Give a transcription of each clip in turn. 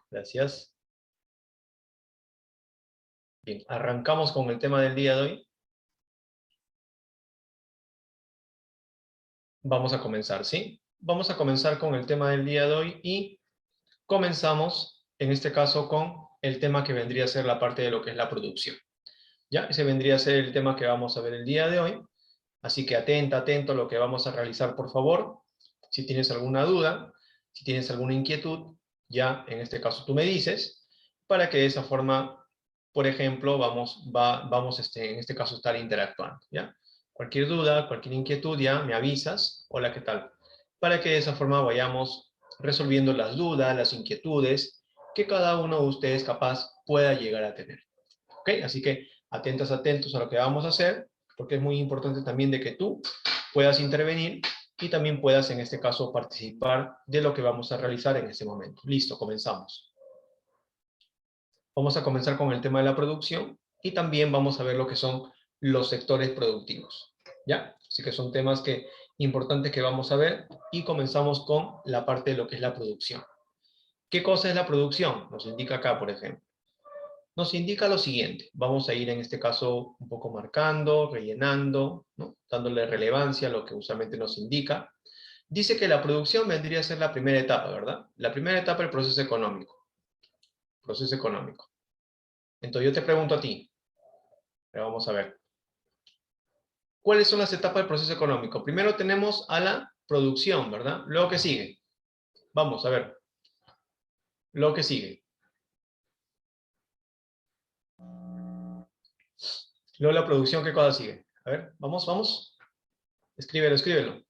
Gracias. Bien, arrancamos con el tema del día de hoy. Vamos a comenzar, ¿sí? Vamos a comenzar con el tema del día de hoy y comenzamos, en este caso, con el tema que vendría a ser la parte de lo que es la producción. ¿Ya? Ese vendría a ser el tema que vamos a ver el día de hoy. Así que atento a lo que vamos a realizar, por favor. Si tienes alguna duda, si tienes alguna inquietud, ya en este caso tú me dices, para que de esa forma, por ejemplo, vamos en este caso, estar interactuando, ¿ya? Cualquier duda, cualquier inquietud, ya me avisas. Hola, ¿qué tal? Para que de esa forma vayamos resolviendo las dudas, las inquietudes que cada uno de ustedes capaz pueda llegar a tener. ¿Ok? Así que atentos a lo que vamos a hacer, porque es muy importante también de que tú puedas intervenir y también puedas, en este caso, participar de lo que vamos a realizar en este momento. Listo, comenzamos. Vamos a comenzar con el tema de la producción y también vamos a ver lo que son los sectores productivos. ¿Ya? Así que son temas importantes que vamos a ver y comenzamos con la parte de lo que es la producción. ¿Qué cosa es la producción? Nos indica acá, por ejemplo. Nos indica lo siguiente. Vamos a ir en este caso un poco marcando, rellenando, ¿no? Dándole relevancia a lo que usualmente nos indica. Dice que la producción vendría a ser la primera etapa, ¿verdad? La primera etapa del proceso económico. Proceso económico. Entonces yo te pregunto a ti, pero vamos a ver. ¿Cuáles son las etapas del proceso económico? Primero tenemos a la producción, ¿verdad? Luego, ¿qué sigue? Vamos a ver. Luego, ¿qué sigue? Luego la producción, ¿qué cosa sigue? A ver, vamos. Escríbelo.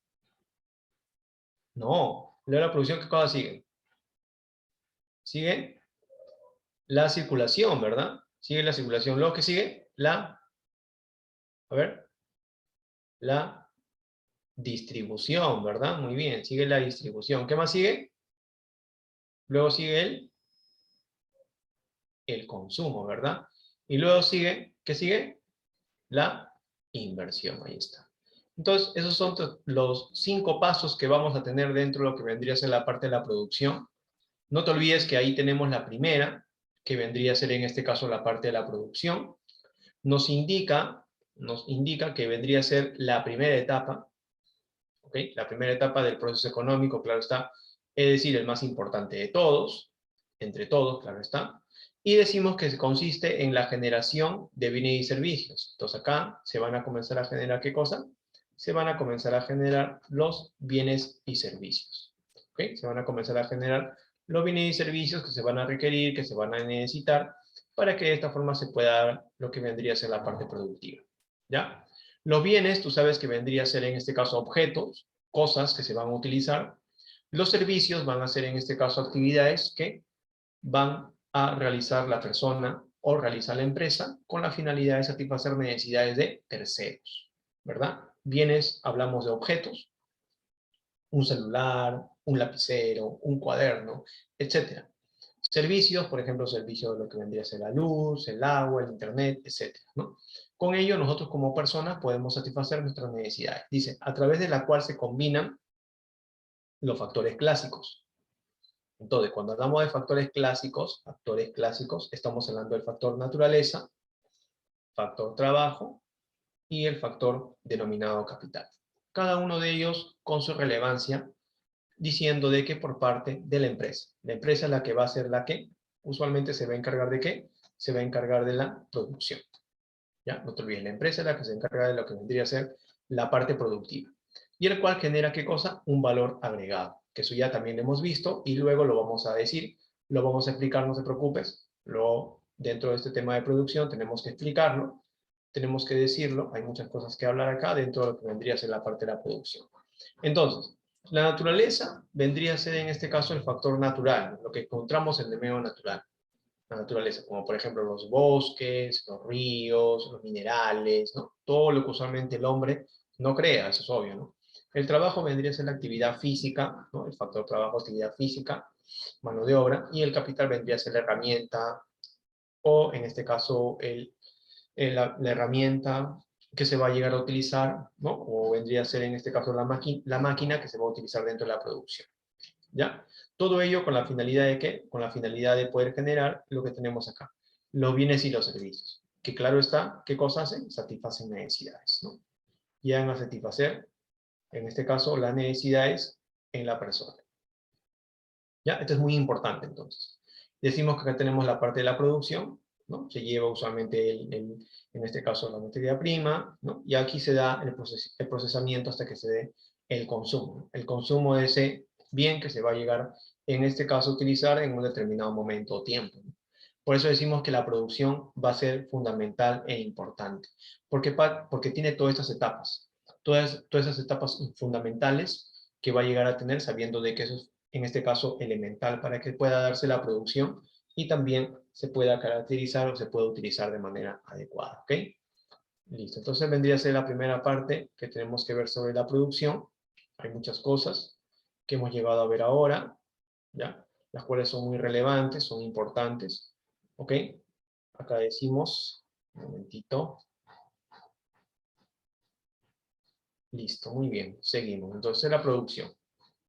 No. Luego la producción, ¿qué cosa sigue? Sigue la circulación, ¿verdad? Sigue la circulación. Luego, ¿qué sigue? A ver, la distribución, ¿verdad? Muy bien, sigue la distribución. ¿Qué más sigue? Luego sigue el consumo, ¿verdad? Y luego sigue, ¿qué sigue? La inversión, ahí está. Entonces, esos son los 5 pasos que vamos a tener dentro de lo que vendría a ser la parte de la producción. No te olvides que ahí tenemos la primera, que vendría a ser en este caso la parte de la producción. Nos indica que vendría a ser la primera etapa, ¿ok? La primera etapa del proceso económico, claro está, es decir, el más importante de todos, entre todos, claro está, y decimos que consiste en la generación de bienes y servicios. Entonces acá se van a comenzar a generar, ¿qué cosa? Se van a comenzar a generar los bienes y servicios, ¿ok? Se van a comenzar a generar los bienes y servicios que se van a requerir, que se van a necesitar, para que de esta forma se pueda dar lo que vendría a ser la parte productiva, ¿ya? Los bienes, tú sabes que vendría a ser en este caso objetos, cosas que se van a utilizar. Los servicios van a ser en este caso actividades que van a realizar la persona o realizar la empresa con la finalidad de satisfacer necesidades de terceros, ¿verdad? Bienes, hablamos de objetos, un celular, un lapicero, un cuaderno, etc. Servicios, por ejemplo, servicios de lo que vendría a ser la luz, el agua, el internet, etc. ¿no? Con ello, nosotros como personas podemos satisfacer nuestras necesidades. Dice, a través de la cual se combinan los factores clásicos. Entonces, cuando hablamos de factores clásicos, estamos hablando del factor naturaleza, factor trabajo y el factor denominado capital. Cada uno de ellos con su relevancia, diciendo de que por parte de la empresa. La empresa es la que va a ser la que usualmente se va a encargar de qué? Se va a encargar de la producción. ¿Ya? No te olvides, la empresa es la que se encarga de lo que vendría a ser la parte productiva. Y el cual genera, ¿qué cosa? Un valor agregado, que eso ya también lo hemos visto y luego lo vamos a decir, lo vamos a explicar, no te preocupes. Luego, dentro de este tema de producción, tenemos que explicarlo, tenemos que decirlo, hay muchas cosas que hablar acá dentro de lo que vendría a ser la parte de la producción. Entonces, la naturaleza vendría a ser en este caso el factor natural, lo que encontramos en el medio natural, la naturaleza, como por ejemplo los bosques, los ríos, los minerales, ¿no? Todo lo que usualmente el hombre no crea, eso es obvio, ¿no? El trabajo vendría a ser la actividad física, ¿no? El factor trabajo, actividad física, mano de obra, y el capital vendría a ser la herramienta, o en este caso la herramienta que se va a llegar a utilizar, ¿no? O vendría a ser en este caso la máquina que se va a utilizar dentro de la producción, ¿ya? Todo ello con la finalidad de ¿qué? Con la finalidad de poder generar lo que tenemos acá, los bienes y los servicios. Que claro está, ¿qué cosas hacen? Satisfacen necesidades, ¿no? Llegan a satisfacer, en este caso, las necesidades en la persona. ¿Ya? Esto es muy importante, entonces. Decimos que acá tenemos la parte de la producción, ¿no? Se lleva usualmente, en este caso, la materia prima, ¿no? Y aquí se da el procesamiento hasta que se dé el consumo, ¿no? El consumo de ese bien que se va a llegar, en este caso, a utilizar en un determinado momento o tiempo, ¿no? Por eso decimos que la producción va a ser fundamental e importante, porque tiene todas estas etapas, todas esas etapas fundamentales que va a llegar a tener, sabiendo de que eso es, en este caso, elemental para que pueda darse la producción y también se pueda caracterizar o se pueda utilizar de manera adecuada, ¿ok? Listo, entonces vendría a ser la primera parte que tenemos que ver sobre la producción. Hay muchas cosas que hemos llegado a ver ahora, ¿ya? Las cuales son muy relevantes, son importantes, ¿ok? Acá decimos, un momentito. Listo, muy bien, seguimos. Entonces la producción,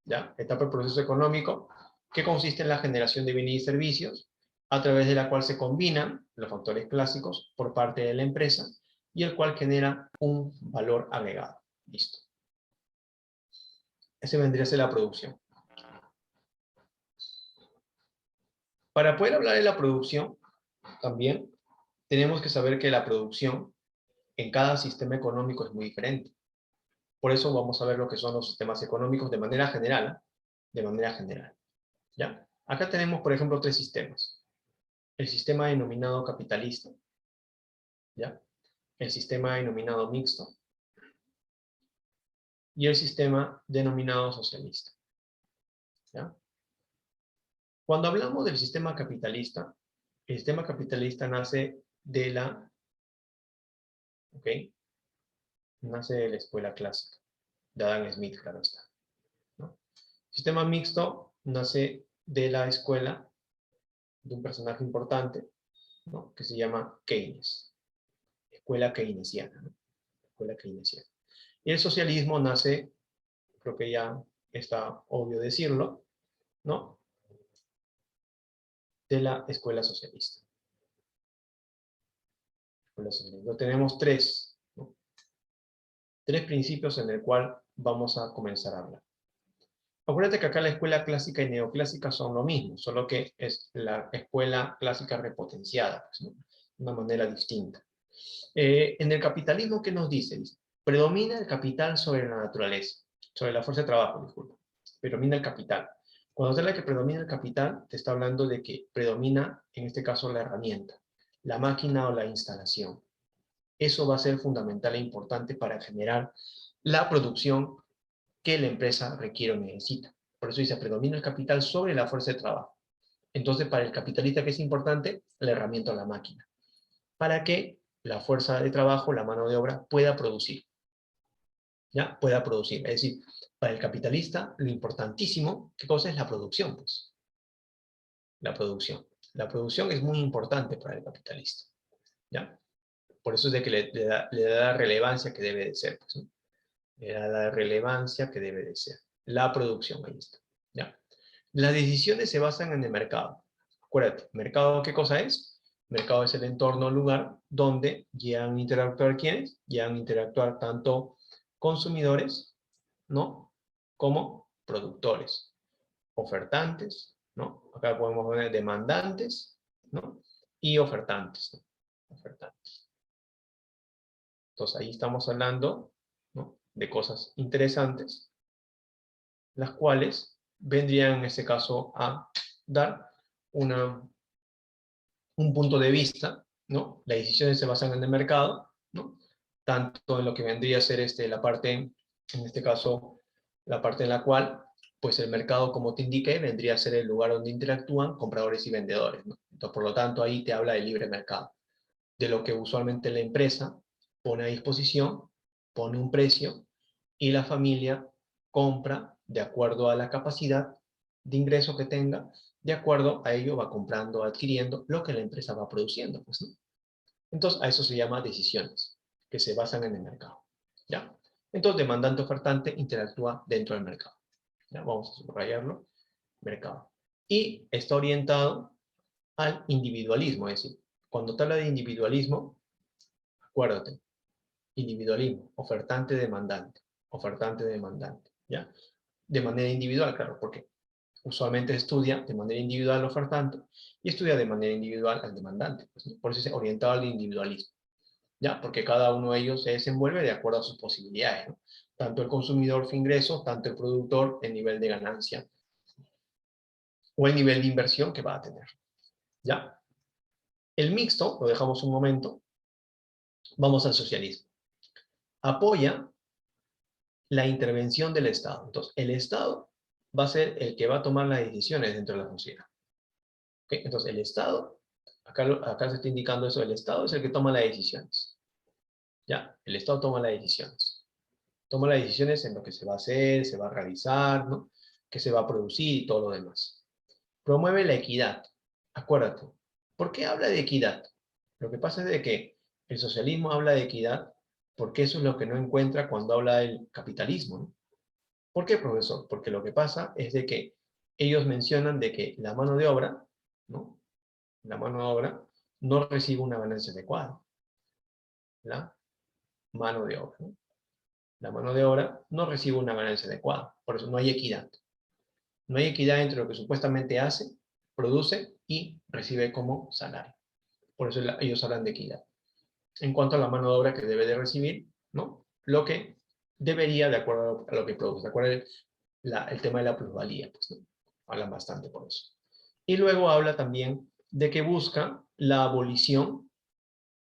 ¿ya? Etapa del proceso económico, que consiste en la generación de bienes y servicios, a través de la cual se combinan los factores clásicos por parte de la empresa y el cual genera un valor agregado. Listo. Ese vendría a ser la producción. Para poder hablar de la producción, también tenemos que saber que la producción en cada sistema económico es muy diferente. Por eso vamos a ver lo que son los sistemas económicos de manera general, ¿ya? Acá tenemos, por ejemplo, tres sistemas. El sistema denominado capitalista, ¿ya? El sistema denominado mixto y el sistema denominado socialista, ¿ya? Cuando hablamos del sistema capitalista, el sistema capitalista nace de la, ¿ok? Nace de la escuela clásica, de Adam Smith, claro está, ¿no? El sistema mixto nace de la escuela de un personaje importante, ¿no? Que se llama Keynes, escuela keynesiana, ¿no? Escuela keynesiana. Y el socialismo nace, creo que ya está obvio decirlo, ¿no? De la escuela socialista. Tenemos tres, ¿no? Tres principios en el cual vamos a comenzar a hablar. Acuérdate que acá la escuela clásica y neoclásica son lo mismo, solo que es la escuela clásica repotenciada, pues, ¿no? De una manera distinta. En el capitalismo, ¿qué nos dice? Predomina el capital sobre la naturaleza, sobre la fuerza de trabajo, disculpa. Predomina el capital. Cuando se habla de que predomina el capital, te está hablando de que predomina, en este caso, la herramienta, la máquina o la instalación. Eso va a ser fundamental e importante para generar la producción que la empresa requiere o necesita. Por eso dice, predomina el capital sobre la fuerza de trabajo. Entonces, para el capitalista, ¿qué es importante? La herramienta o la máquina. Para que la fuerza de trabajo, la mano de obra, pueda producir. ¿Ya? Pueda producir. Es decir, para el capitalista, lo importantísimo, ¿qué cosa es la producción? Pues, la producción. La producción es muy importante para el capitalista. ¿Ya? Por eso es de que le da la relevancia que debe de ser. Pues, ¿no? Le da la relevancia que debe de ser. La producción, ahí está. ¿Ya? Las decisiones se basan en el mercado. Acuérdate, ¿mercado qué cosa es? Mercado es el entorno, el lugar donde llegan a interactuar ¿quiénes? Llegan a interactuar tanto consumidores, ¿no? Como productores, ofertantes, ¿no? Acá podemos poner demandantes, ¿no? Y ofertantes, ¿no? Ofertantes. Entonces ahí estamos hablando, ¿no? De cosas interesantes, las cuales vendrían en este caso a dar un punto de vista, ¿no? Las decisiones se basan en el mercado, ¿no? Tanto en lo que vendría a ser la parte, en este caso, la parte en la cual, pues el mercado, como te indiqué, vendría a ser el lugar donde interactúan compradores y vendedores, ¿no? Entonces, por lo tanto, ahí te habla de libre mercado, de lo que usualmente la empresa pone a disposición, pone un precio, y la familia compra de acuerdo a la capacidad de ingreso que tenga, de acuerdo a ello va comprando, adquiriendo lo que la empresa va produciendo, pues, ¿no? Entonces, a eso se llama decisiones, que se basan en el mercado, ¿ya? Entonces, demandante ofertante interactúa dentro del mercado. ¿Ya? Vamos a subrayarlo. mercado. Y está orientado al individualismo, es decir, cuando te habla de individualismo, acuérdate, individualismo, ofertante-demandante, ¿ya? De manera individual, claro, porque usualmente estudia de manera individual al ofertante y estudia de manera individual al demandante, pues, ¿no? Por eso es orientado al individualismo, ¿ya? Porque cada uno de ellos se desenvuelve de acuerdo a sus posibilidades, ¿no? Tanto el consumidor su ingreso, tanto el productor el nivel de ganancia o el nivel de inversión que va a tener, ¿ya? El mixto, lo dejamos un momento, vamos al socialismo. Apoya la intervención del Estado. Entonces, el Estado va a ser el que va a tomar las decisiones dentro de la sociedad. ¿Okay? Entonces, el Estado, acá se está indicando eso, el Estado es el que toma las decisiones. ¿Ya? El Estado toma las decisiones. Toma las decisiones en lo que se va a hacer, se va a realizar, ¿no? Que se va a producir y todo lo demás. Promueve la equidad. Acuérdate, ¿por qué habla de equidad? Lo que pasa es de que el socialismo habla de equidad porque eso es lo que no encuentra cuando habla del capitalismo, ¿no? ¿Por qué, profesor? Porque lo que pasa es de que ellos mencionan de que la mano de obra, ¿no? La mano de obra no recibe una ganancia adecuada. La mano de obra, ¿no? La mano de obra no recibe una ganancia adecuada. Por eso no hay equidad. No hay equidad entre lo que supuestamente hace, produce y recibe como salario. Por eso ellos hablan de equidad. En cuanto a la mano de obra que debe de recibir, ¿no? Lo que debería de acuerdo a lo que produce. ¿De acuerdo? El tema de la plusvalía, pues, ¿no? Hablan bastante por eso. Y luego habla también de que busca la abolición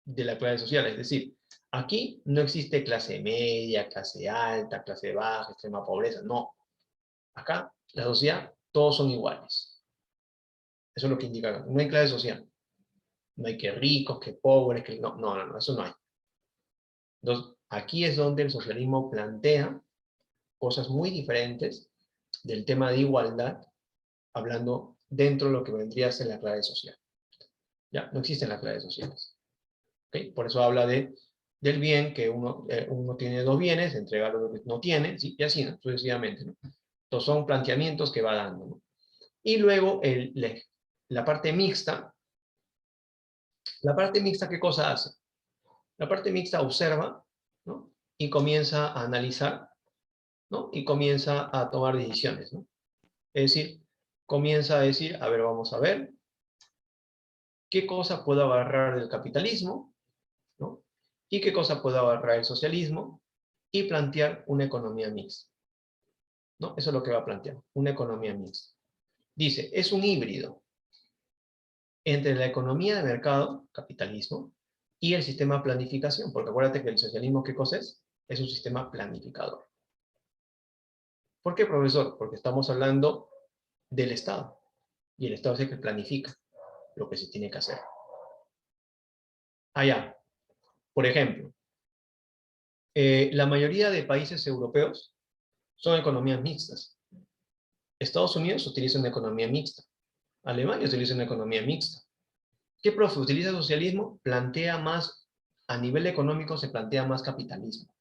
de la clase social. Es decir, aquí no existe clase media, clase alta, clase baja, extrema pobreza. No. Acá, la sociedad, todos son iguales. Eso es lo que indica. No hay clase social. No hay que ricos, que pobres, que no, no, no, no, eso no hay. Entonces, aquí es donde el socialismo plantea cosas muy diferentes del tema de igualdad, hablando dentro de lo que vendría a ser la clase social. Ya, no existen las clases sociales. ¿Okay? Por eso habla del bien, que uno tiene dos bienes, entrega lo que no tiene, ¿sí? Y así, ¿no? Sucesivamente, ¿no? Entonces son planteamientos que va dando, ¿no? Y luego la parte mixta. La parte mixta, ¿qué cosa hace? La parte mixta observa, ¿no? Y comienza a analizar, ¿no? Y comienza a tomar decisiones, ¿no? Es decir, comienza a decir, a ver, vamos a ver, qué cosa puedo agarrar del capitalismo, ¿no? Y qué cosa puedo agarrar del socialismo y plantear una economía mixta, ¿no? Eso es lo que va a plantear, una economía mixta. Dice, es un híbrido entre la economía de mercado, capitalismo, y el sistema de planificación, porque acuérdate que el socialismo, ¿qué cosa es? Es un sistema planificador. ¿Por qué, profesor? Porque estamos hablando del Estado, y el Estado es el que planifica lo que se tiene que hacer. Allá, por ejemplo, la mayoría de países europeos son economías mixtas. Estados Unidos utiliza una economía mixta. Alemania utiliza una economía mixta. ¿Qué profe utiliza socialismo? Plantea más, a nivel económico se plantea más capitalismo.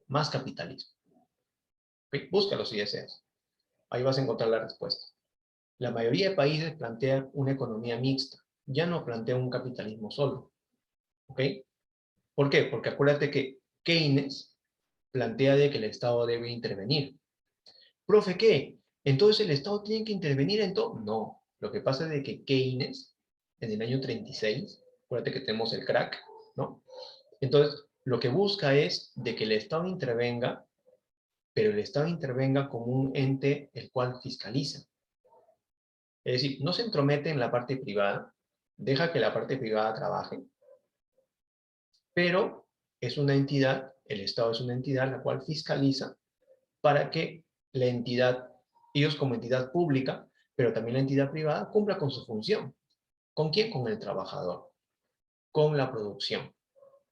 Más capitalismo. ¿Okay? Búscalo si deseas. Ahí vas a encontrar la respuesta. La mayoría de países plantean una economía mixta. Ya no plantean un capitalismo solo. ¿Ok? ¿Por qué? Porque acuérdate que Keynes plantea de que el Estado debe intervenir. Profe, ¿qué? Entonces el Estado tiene que intervenir en todo. No, lo que pasa es de que Keynes, en el año 36, acuérdate que tenemos el crack, ¿no? Entonces, lo que busca es de que el Estado intervenga, pero el Estado intervenga como un ente el cual fiscaliza. Es decir, no se entromete en la parte privada, deja que la parte privada trabaje, pero es una entidad, el Estado es una entidad la cual fiscaliza para que la entidad, ellos como entidad pública, pero también la entidad privada, cumpla con su función. ¿Con quién? Con el trabajador, con la producción.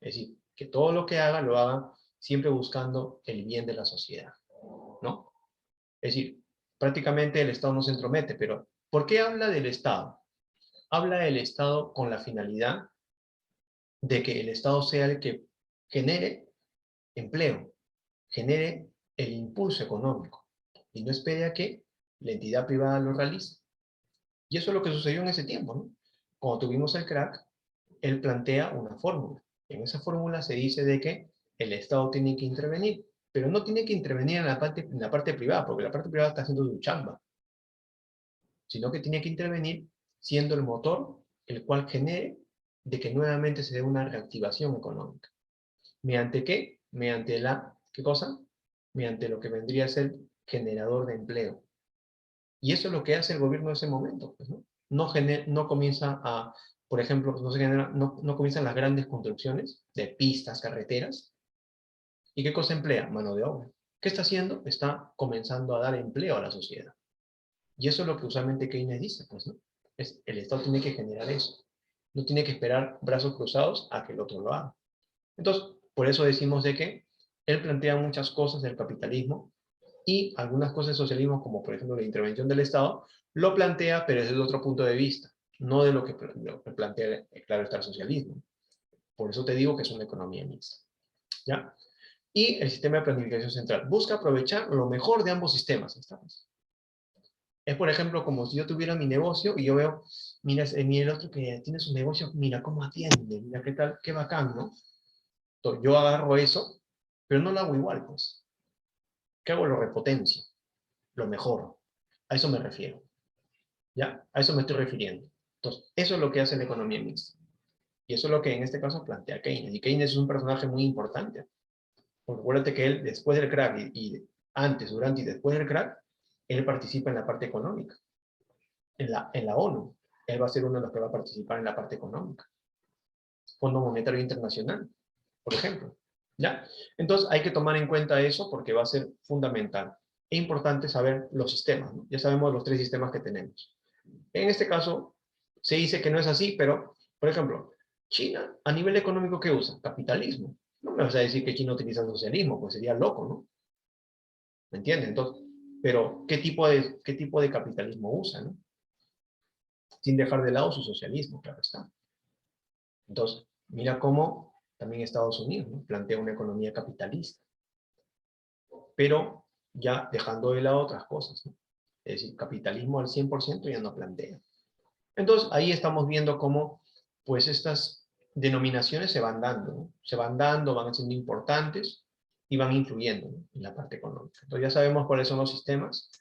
Es decir, que todo lo que haga, lo haga siempre buscando el bien de la sociedad, ¿no? Es decir, prácticamente el Estado no se entromete, pero ¿por qué habla del Estado? Habla del Estado con la finalidad de que el Estado sea el que genere empleo, genere el impulso económico, y no espere a que la entidad privada lo realiza. Y eso es lo que sucedió en ese tiempo, ¿no? Cuando tuvimos el crack, él plantea una fórmula. En esa fórmula se dice de que el Estado tiene que intervenir, pero no tiene que intervenir en la parte privada, porque la parte privada está haciendo su chamba, sino que tiene que intervenir siendo el motor el cual genere de que nuevamente se dé una reactivación económica. ¿Mediante qué? Mediante ¿qué cosa? Mediante lo que vendría a ser generador de empleo. Y eso es lo que hace el gobierno en ese momento, pues, ¿no? No comienza a, por ejemplo, no comienzan las grandes construcciones de pistas, carreteras. ¿Y qué cosa emplea? Mano de obra. ¿Qué está haciendo? Está comenzando a dar empleo a la sociedad. Y eso es lo que usualmente Keynes dice, pues, ¿no? El Estado tiene que generar eso. No tiene que esperar brazos cruzados a que el otro lo haga. Entonces, por eso decimos de que él plantea muchas cosas del capitalismo y algunas cosas del socialismo, como por ejemplo la intervención del Estado, lo plantea, pero desde otro punto de vista, no de lo que plantea, claro está, el socialismo. Por eso te digo que es una economía mixta. ¿Ya? Y el sistema de planificación central busca aprovechar lo mejor de ambos sistemas. ¿Estamos? Es, por ejemplo, como si yo tuviera mi negocio y yo veo, mira, mira el otro que tiene su negocio, mira cómo atiende, mira qué tal, qué bacán, ¿no? Entonces, yo agarro eso, pero no lo hago igual, pues. ¿Qué hago? Lo repotencio, lo mejor. A eso me refiero. ¿Ya? A eso me estoy refiriendo. Entonces, eso es lo que hace la economía mixta. Y eso es lo que en este caso plantea Keynes. Y Keynes es un personaje muy importante. Porque acuérdate que él, después del crack, y antes, durante y después del crack, él participa en la parte económica. En la ONU. Él va a ser uno de los que va a participar en la parte económica. Fondo Monetario Internacional, por ejemplo. ¿Ya? Entonces hay que tomar en cuenta eso porque va a ser fundamental. Es importante saber los sistemas, ¿no? Ya sabemos los tres sistemas que tenemos. En este caso, se dice que no es así, pero, por ejemplo, China, a nivel económico, ¿qué usa? Capitalismo. No me vas a decir que China utiliza socialismo, pues sería loco, ¿no? ¿Me entiendes? Entonces, pero, ¿qué tipo de capitalismo usa, no? Sin dejar de lado su socialismo, claro está. Entonces, mira cómo también Estados Unidos, ¿no? Plantea una economía capitalista, pero ya dejando de lado otras cosas, ¿no? Es decir, capitalismo al 100% ya no plantea. Entonces, ahí estamos viendo cómo, pues, estas denominaciones se van dando, ¿no? Se van dando, van siendo importantes y van influyendo, ¿no? En la parte económica. Entonces, ya sabemos cuáles son los sistemas,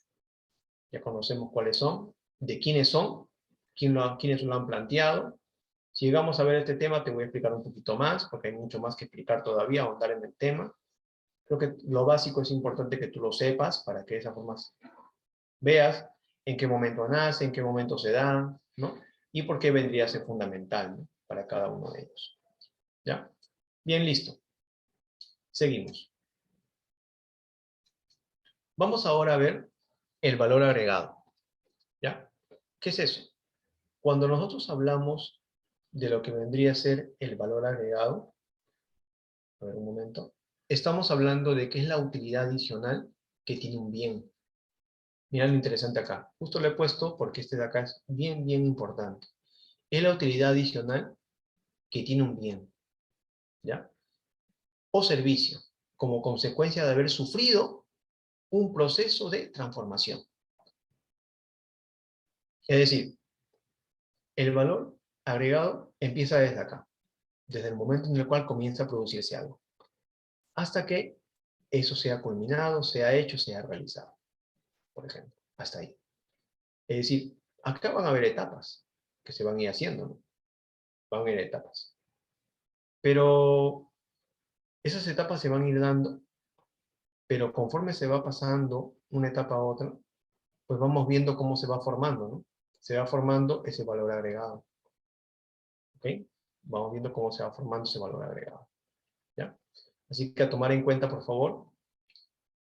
ya conocemos cuáles son, de quiénes son, quiénes lo han planteado. Si llegamos a ver este tema, te voy a explicar un poquito más, porque hay mucho más que explicar todavía, ahondar en el tema. Creo que lo básico es importante que tú lo sepas, para que de esa forma veas en qué momento nace, en qué momento se da, ¿no? Y por qué vendría a ser fundamental, ¿no? Para cada uno de ellos. ¿Ya? Bien, listo. Seguimos. Vamos ahora a ver el valor agregado. ¿Ya? ¿Qué es eso? Cuando nosotros hablamos de lo que vendría a ser el valor agregado, a ver un momento, estamos hablando de qué es la utilidad adicional que tiene un bien. Mira lo interesante acá. Justo lo he puesto porque este de acá es bien, bien importante. Es la utilidad adicional que tiene un bien, ¿ya? O servicio, como consecuencia de haber sufrido un proceso de transformación. Es decir, el valor agregado empieza desde acá, desde el momento en el cual comienza a producirse algo, hasta que eso sea culminado, sea hecho, sea realizado, por ejemplo, hasta ahí. Es decir, acá van a haber etapas que se van a ir haciendo, ¿no? Van a haber etapas. Pero esas etapas se van a ir dando, pero conforme se va pasando una etapa a otra, pues vamos viendo cómo se va formando, ¿no? Se va formando ese valor agregado, ¿ok? Vamos viendo cómo se va formando ese valor agregado, ¿ya? Así que a tomar en cuenta, por favor,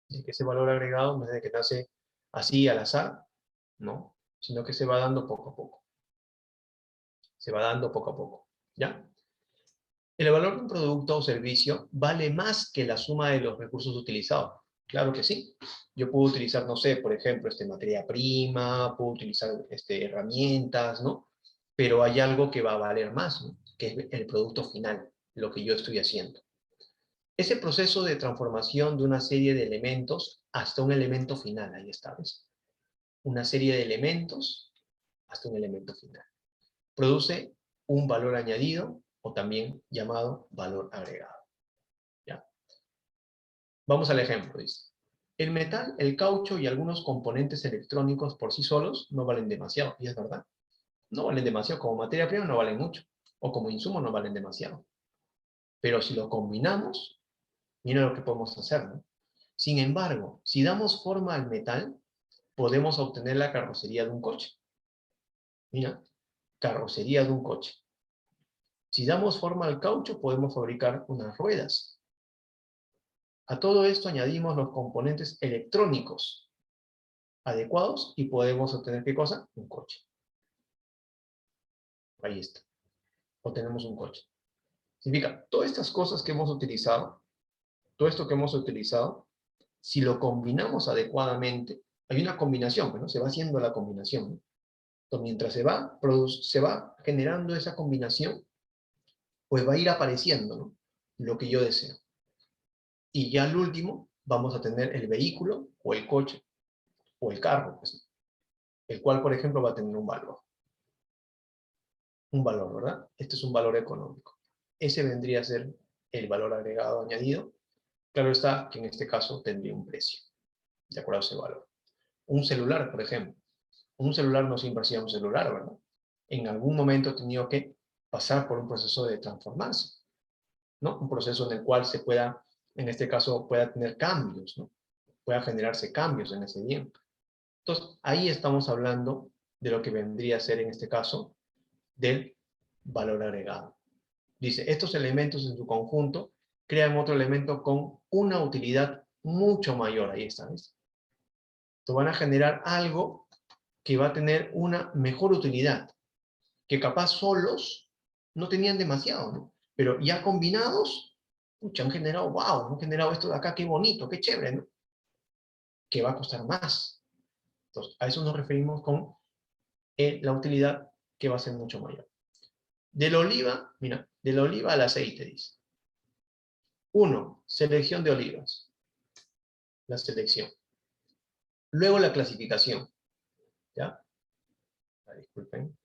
de que ese valor agregado no es de que nace así al azar, ¿no? Sino que se va dando poco a poco. Se va dando poco a poco, ¿ya? El valor de un producto o servicio vale más que la suma de los recursos utilizados. Claro que sí. Yo puedo utilizar, no sé, por ejemplo, materia prima, puedo utilizar herramientas, ¿no? Pero hay algo que va a valer más, ¿no? Que es el producto final, lo que yo estoy haciendo. Ese proceso de transformación de una serie de elementos hasta un elemento final, ahí está, ¿ves? una serie de elementos hasta un elemento final. Produce un valor añadido o también llamado valor agregado. ¿Ya? Vamos al ejemplo, dice. El metal, el caucho y algunos componentes electrónicos por sí solos no valen demasiado, y es verdad. No valen demasiado, como materia prima no valen mucho, o como insumo no valen demasiado. Pero si lo combinamos, mira lo que podemos hacer, ¿no? Sin embargo, si damos forma al metal, podemos obtener la carrocería de un coche. Mira, carrocería de un coche. Si damos forma al caucho, podemos fabricar unas ruedas. A todo esto añadimos los componentes electrónicos adecuados y podemos obtener, ¿qué cosa? Un coche. Ahí está. Obtenemos un coche. Significa, todas estas cosas que hemos utilizado, todo esto que hemos utilizado, si lo combinamos adecuadamente, hay una combinación, ¿no? Se va haciendo la combinación, ¿no? Entonces, mientras se va generando esa combinación, pues va a ir apareciendo, ¿no? Lo que yo deseo. Y ya al último, vamos a tener el vehículo, o el coche, o el carro, pues, el cual, por ejemplo, va a tener un valor. Un valor, ¿verdad? Este es un valor económico. Ese vendría a ser el valor agregado añadido. Claro está que en este caso tendría un precio, de acuerdo a ese valor. Un celular, por ejemplo. Un celular no siempre ha sido un celular, ¿verdad? En algún momento ha tenido que pasar por un proceso de transformarse, ¿no? Un proceso en el cual se pueda, en este caso, pueda tener cambios, ¿no? Pueda generarse cambios en ese bien. Entonces, ahí estamos hablando de lo que vendría a ser, en este caso, del valor agregado. Dice, estos elementos en su conjunto crean otro elemento con una utilidad mucho mayor. Ahí está, ¿ves? Entonces van a generar algo que va a tener una mejor utilidad, que capaz solos no tenían demasiado, ¿no? Pero ya combinados, pucha, han generado, wow, han generado esto de acá, qué bonito, qué chévere, ¿no? Que va a costar más. Entonces, a eso nos referimos con la utilidad que va a ser mucho mayor. De la oliva, mira, de la oliva al aceite, dice. 1. Selección de olivas. La selección. Luego la clasificación. ¿Ya? Disculpen.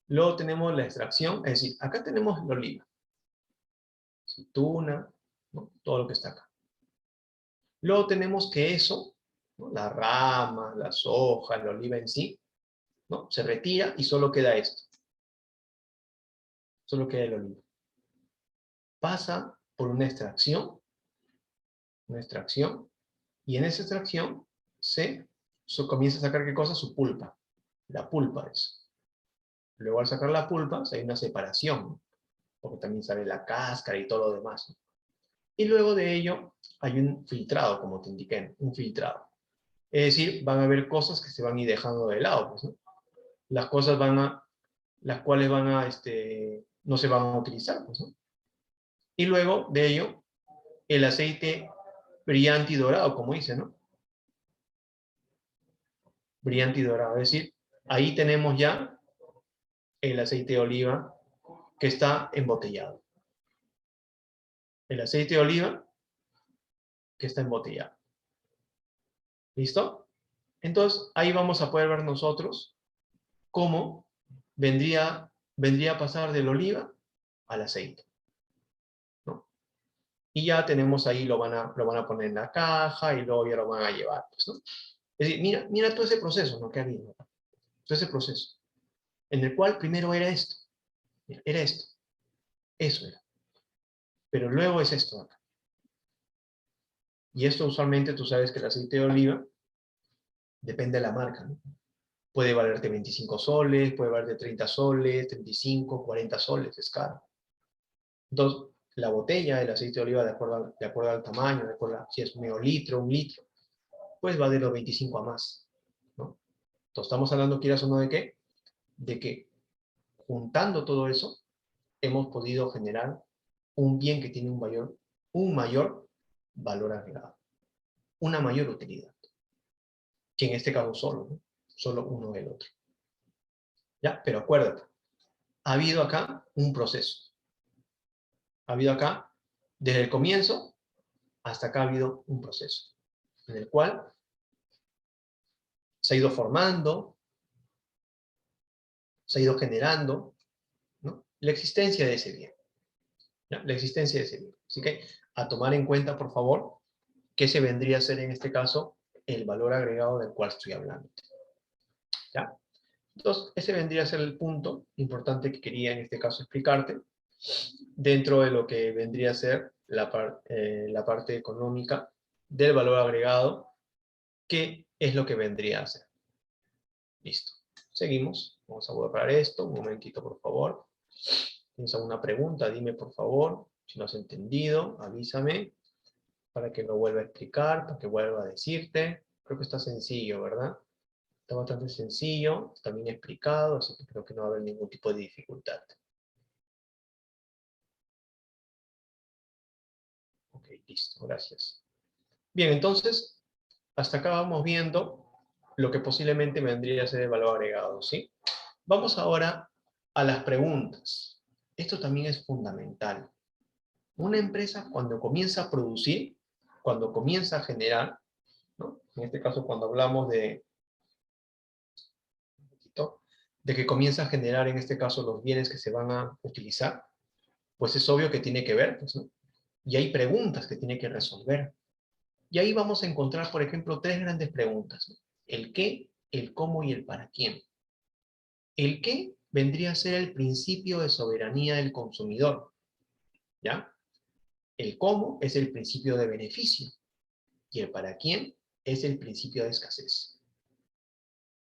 Luego tenemos la extracción, es decir, acá tenemos la oliva. Aceituna, ¿no? Todo lo que está acá. Luego tenemos que eso, ¿no? La rama, las hojas, la oliva en sí, ¿no? Se retira y solo queda esto. Solo queda el oliva. Pasa por una extracción, y en esa extracción se comienza a sacar, ¿qué cosa? Su pulpa. La pulpa es. Luego al sacar la pulpa, hay una separación, ¿no? Porque también sale la cáscara y todo lo demás, ¿no? Y luego de ello hay un filtrado, como te indiqué, un filtrado. Es decir, van a haber cosas que se van a ir dejando de lado, pues, ¿no? Las cosas las cuales no se van a utilizar, pues, ¿no? Y luego de ello, el aceite brillante y dorado, como dice, ¿no? Brillante y dorado, es decir, ahí tenemos ya el aceite de oliva que está embotellado. El aceite de oliva que está embotellado. ¿Listo? Entonces, ahí vamos a poder ver nosotros cómo vendría a pasar del oliva al aceite, ¿no? Y ya tenemos ahí, lo van a poner en la caja y luego ya lo van a llevar, pues, ¿no? Es decir, mira todo ese proceso, ¿no? Que ha habido, todo ese proceso, en el cual primero era esto, mira, era esto, eso era, pero luego es esto acá. Y esto usualmente tú sabes que el aceite de oliva depende de la marca, ¿no? Puede valerte 25 soles, puede valerte 30 soles, 35, 40 soles, es caro. Entonces, la botella del aceite de oliva, de acuerdo al tamaño, de acuerdo a si es medio litro, un litro, pues va de los 25 a más, ¿no? Entonces, estamos hablando, quieras o no, ¿de qué? De que juntando todo eso, hemos podido generar un bien que tiene un mayor valor agregado, una mayor utilidad, que en este caso solo, ¿no? Solo uno del otro. ¿Ya? Pero acuérdate, ha habido acá un proceso. Ha habido acá, desde el comienzo hasta acá ha habido un proceso, en el cual se ha ido formando, se ha ido generando, ¿no? La existencia de ese bien. ¿Ya? La existencia de ese bien. Así que a tomar en cuenta, por favor, qué se vendría a ser en este caso el valor agregado del cual estoy hablando. ¿Ya? Entonces, ese vendría a ser el punto importante que quería en este caso explicarte dentro de lo que vendría a ser la parte económica del valor agregado, que es lo que vendría a ser. Listo. Seguimos. Vamos a borrar esto. Un momentito, por favor. ¿Tienes alguna pregunta? Dime, por favor. Si no has entendido, avísame para que lo vuelva a explicar, para que vuelva a decirte. Creo que está sencillo, ¿verdad? Está bastante sencillo, está bien explicado, así que creo que no va a haber ningún tipo de dificultad. Ok, listo, gracias. Bien, entonces, hasta acá vamos viendo lo que posiblemente vendría a ser el valor agregado, ¿sí? Vamos ahora a las preguntas. Esto también es fundamental. Una empresa cuando comienza a producir, cuando comienza a generar, ¿no? En este caso cuando hablamos de que comienza a generar en este caso los bienes que se van a utilizar, pues es obvio que tiene que ver, pues, ¿no? Y hay preguntas que tiene que resolver. Y ahí vamos a encontrar, por ejemplo, tres grandes preguntas, ¿no? El qué, el cómo y el para quién. El qué vendría a ser el principio de soberanía del consumidor, ¿ya? El cómo es el principio de beneficio y el para quién es el principio de escasez.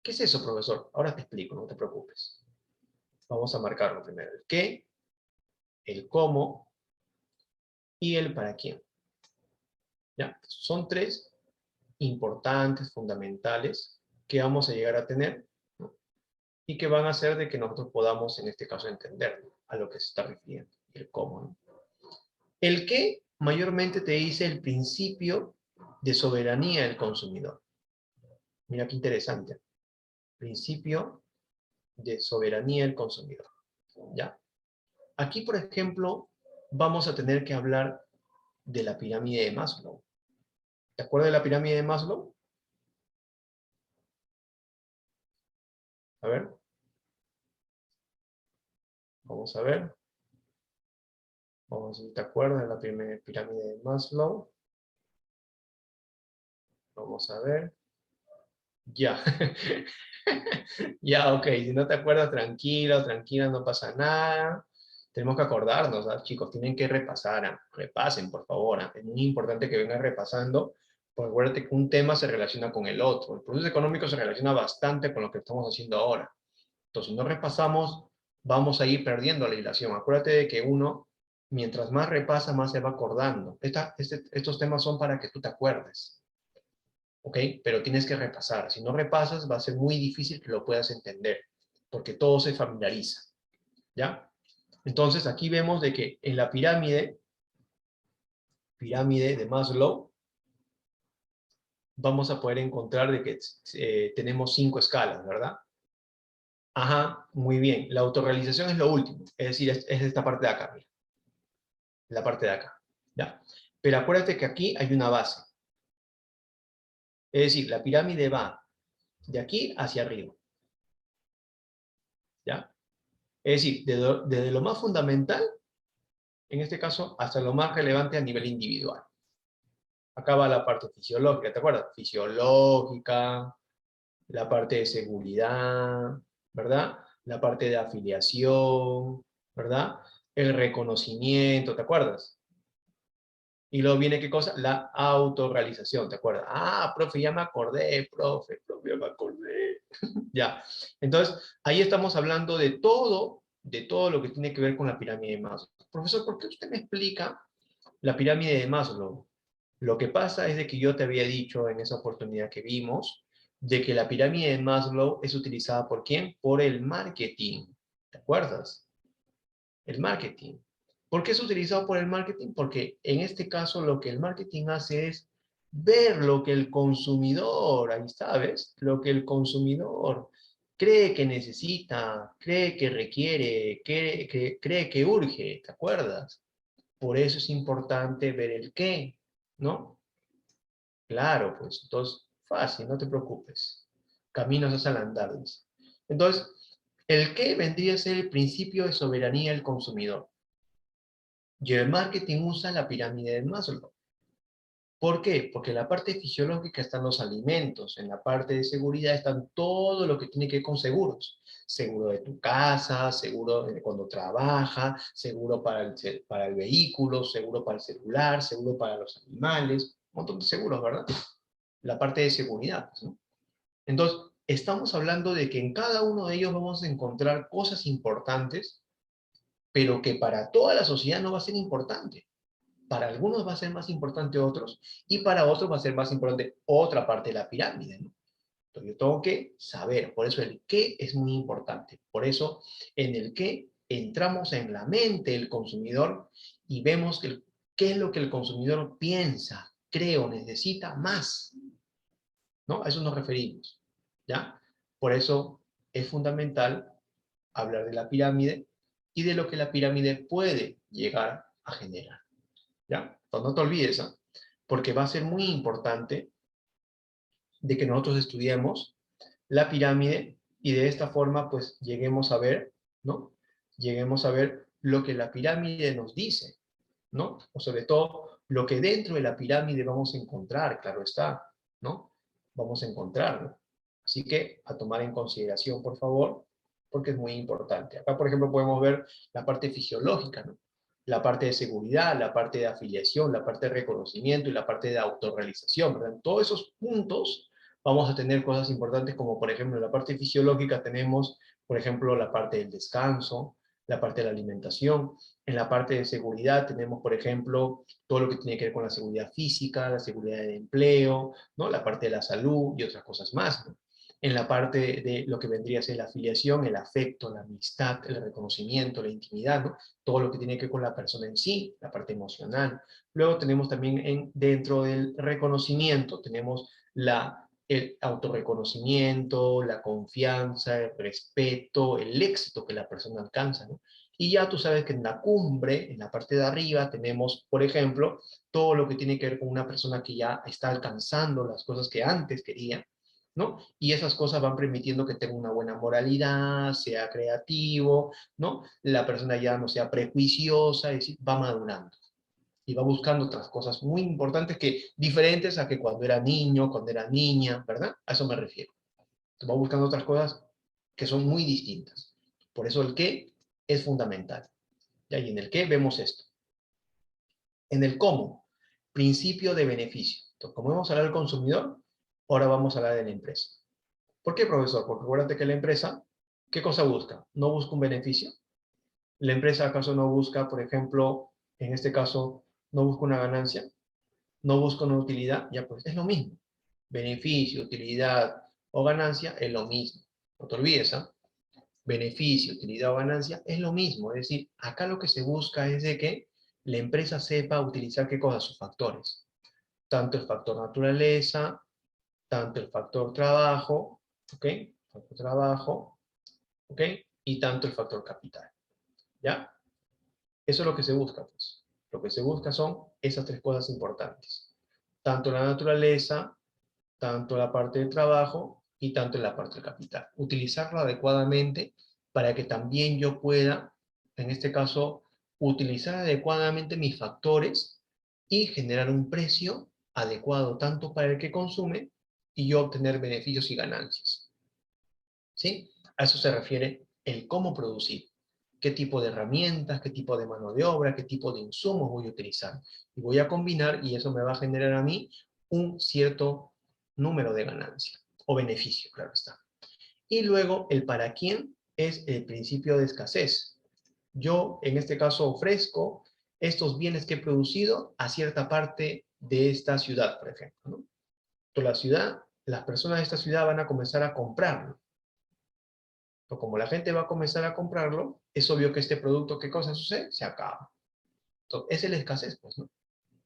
¿Qué es eso, profesor? Ahora te explico, no te preocupes. Vamos a marcarlo primero. El qué, el cómo y el para quién. ¿Ya? Son tres importantes, fundamentales, que vamos a llegar a tener, ¿no? Y que van a hacer de que nosotros podamos, en este caso, entender, ¿no?, a lo que se está refiriendo, el cómo, ¿no? El qué mayormente te dice el principio de soberanía del consumidor. Mira qué interesante. Principio de soberanía del consumidor. ¿Ya? Aquí, por ejemplo, vamos a tener que hablar de la pirámide de Maslow. ¿Te acuerdas de la pirámide de Maslow? A ver. Vamos a ver. Vamos a ver si te acuerdas de la pirámide de Maslow. Vamos a ver. Ya. Ya, ok. Si no te acuerdas, tranquilo, tranquila, no pasa nada. Tenemos que acordarnos, ¿ah? Chicos, tienen que repasar. Repasen, por favor. Es muy importante que vengan repasando, porque acuérdate que un tema se relaciona con el otro. El proceso económico se relaciona bastante con lo que estamos haciendo ahora. Entonces, si no repasamos, vamos a ir perdiendo la hilación. Acuérdate de que uno, mientras más repasa, más se va acordando. Estos temas son para que tú te acuerdes. ¿Ok? Pero tienes que repasar. Si no repasas, va a ser muy difícil que lo puedas entender, porque todo se familiariza. ¿Ya? Entonces, aquí vemos de que en la pirámide de Maslow, vamos a poder encontrar de que tenemos 5 escalas, ¿verdad? Ajá, muy bien. La autorrealización es lo último, es decir, es esta parte de acá, mira, la parte de acá, ¿ya? Pero acuérdate que aquí hay una base, es decir, la pirámide va de aquí hacia arriba, ¿ya? Es decir, desde lo más fundamental, en este caso, hasta lo más relevante a nivel individual. Acá va la parte fisiológica, ¿te acuerdas? Fisiológica, la parte de seguridad, ¿verdad? La parte de afiliación, ¿verdad? El reconocimiento, ¿te acuerdas? Y luego viene, ¿qué cosa? La autorrealización, ¿te acuerdas? Ah, profe, ya me acordé, profe, ya me acordé. Ya. Entonces, ahí estamos hablando de todo lo que tiene que ver con la pirámide de Maslow. Profesor, ¿por qué usted me explica la pirámide de Maslow? Lo que pasa es de que yo te había dicho en esa oportunidad que vimos, de que la pirámide de Maslow es utilizada ¿por quién? Por el marketing. ¿Te acuerdas? El marketing. ¿Por qué es utilizado por el marketing? Porque en este caso lo que el marketing hace es ver lo que el consumidor, ahí sabes, lo que el consumidor cree que necesita, cree que requiere, cree que urge, ¿te acuerdas? Por eso es importante ver el qué, ¿no? Claro, pues entonces, fácil, no te preocupes. caminos es al andar, dice. Entonces, ¿el qué vendría a ser el principio de soberanía del consumidor? Y el marketing usa la pirámide de Maslow. ¿Por qué? Porque en la parte fisiológica están los alimentos, en la parte de seguridad están todo lo que tiene que ver con seguros. Seguro de tu casa, seguro de cuando trabaja, seguro para el vehículo, seguro para el celular, seguro para los animales, un montón de seguros, ¿verdad? La parte de seguridad, ¿no? Entonces, estamos hablando de que en cada uno de ellos vamos a encontrar cosas importantes, pero que para toda la sociedad no va a ser importante. Para algunos va a ser más importante otros, y para otros va a ser más importante otra parte de la pirámide, ¿no? Entonces yo tengo que saber, por eso el qué es muy importante. Por eso en el qué entramos en la mente del consumidor y vemos qué es lo que el consumidor piensa, cree o necesita más, ¿no? A eso nos referimos, ¿ya? Por eso es fundamental hablar de la pirámide y de lo que la pirámide puede llegar a generar, ¿ya? Entonces no te olvides, ¿ah? Porque va a ser muy importante de que nosotros estudiemos la pirámide y de esta forma pues lleguemos a ver, ¿no? Lleguemos a ver lo que la pirámide nos dice, ¿no? O sobre todo lo que dentro de la pirámide vamos a encontrar, claro está, ¿no? Vamos a encontrarlo. Así que a tomar en consideración, por favor, porque es muy importante. Acá, por ejemplo, podemos ver la parte fisiológica, ¿no? La parte de seguridad, la parte de afiliación, la parte de reconocimiento y la parte de autorrealización, ¿verdad? En todos esos puntos vamos a tener cosas importantes como, por ejemplo, en la parte fisiológica tenemos, por ejemplo, la parte del descanso, la parte de la alimentación. En la parte de seguridad tenemos, por ejemplo, todo lo que tiene que ver con la seguridad física, la seguridad del empleo, ¿no? La parte de la salud y otras cosas más, ¿no? En la parte de lo que vendría a ser la afiliación, el afecto, la amistad, el reconocimiento, la intimidad, ¿no? Todo lo que tiene que ver con la persona en sí, la parte emocional. Luego tenemos también dentro del reconocimiento, tenemos el autorreconocimiento, la confianza, el respeto, el éxito que la persona alcanza, ¿no? Y ya tú sabes que en la cumbre, en la parte de arriba, tenemos, por ejemplo, todo lo que tiene que ver con una persona que ya está alcanzando las cosas que antes quería, ¿no? Y esas cosas van permitiendo que tenga una buena moralidad, sea creativo, ¿no? La persona ya no sea prejuiciosa, es decir, va madurando y va buscando otras cosas muy importantes que diferentes a que cuando era niño, cuando era niña, ¿verdad? A eso me refiero. Va buscando otras cosas que son muy distintas. Por eso el qué es fundamental. ¿Ya? Y en el qué vemos esto. En el cómo, principio de beneficio. Entonces, como hemos hablado del consumidor, ahora vamos a hablar de la empresa. ¿Por qué, profesor? Porque acuérdate que la empresa, ¿qué cosa busca? ¿No busca un beneficio? ¿La empresa acaso no busca, por ejemplo, en este caso, no busca una ganancia? ¿No busca una utilidad? Ya pues, es lo mismo. Beneficio, utilidad o ganancia es lo mismo. No te olvides, ¿ah? Beneficio, utilidad o ganancia es lo mismo. Es decir, acá lo que se busca es de que la empresa sepa utilizar qué cosas, sus factores. Tanto el factor naturaleza, tanto el factor trabajo, ¿ok? Factor trabajo, ¿ok? Y tanto el factor capital, ¿ya? Eso es lo que se busca, pues. Lo que se busca son esas tres cosas importantes. Tanto la naturaleza, tanto la parte de trabajo y tanto la parte del capital. Utilizarlo adecuadamente para que también yo pueda, en este caso, utilizar adecuadamente mis factores y generar un precio adecuado tanto para el que consume y yo obtener beneficios y ganancias. ¿Sí? A eso se refiere el cómo producir. Qué tipo de herramientas, qué tipo de mano de obra, qué tipo de insumos voy a utilizar. Y voy a combinar y eso me va a generar a mí un cierto número de ganancia o beneficio, claro está. Y luego el para quién es el principio de escasez. Yo, en este caso, ofrezco estos bienes que he producido a cierta parte de esta ciudad, por ejemplo, ¿no? Entonces, la ciudad, las personas de esta ciudad van a comenzar a comprarlo. Pero como la gente va a comenzar a comprarlo, es obvio que este producto, ¿qué cosa sucede? Se acaba. Entonces, esa es la escasez, pues, ¿no?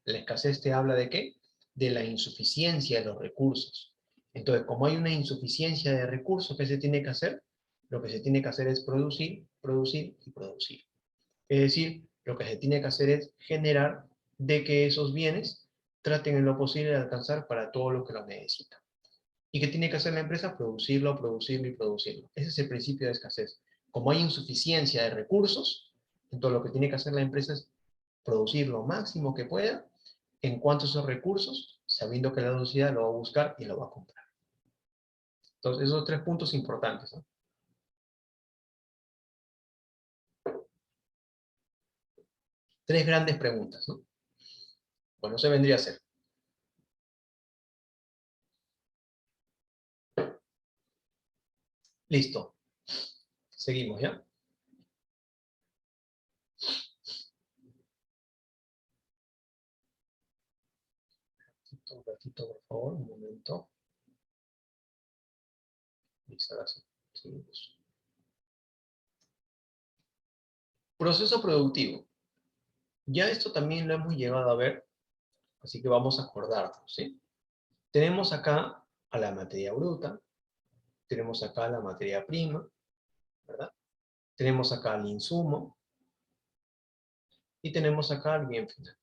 La escasez te habla de qué? De la insuficiencia de los recursos. Entonces, como hay una insuficiencia de recursos, ¿qué se tiene que hacer? Lo que se tiene que hacer es producir, producir y producir. Es decir, lo que se tiene que hacer es generar de que esos bienes traten en lo posible de alcanzar para todo lo que lo necesitan. ¿Y qué tiene que hacer la empresa? Producirlo, producirlo y producirlo. Ese es el principio de escasez. Como hay insuficiencia de recursos, entonces lo que tiene que hacer la empresa es producir lo máximo que pueda en cuanto a esos recursos, sabiendo que la sociedad lo va a buscar y lo va a comprar. Entonces, esos tres puntos importantes, ¿no? Tres grandes preguntas, ¿no? Bueno, se vendría a ser. Listo. Seguimos, ¿ya? Un ratito, por favor, un momento. Listo, ahora sí. Seguimos. Proceso productivo. Ya esto también lo hemos llegado a ver, así que vamos a acordarnos, ¿sí? Tenemos acá a la materia bruta, tenemos acá la materia prima, ¿verdad? Tenemos acá el insumo y tenemos acá el bien final,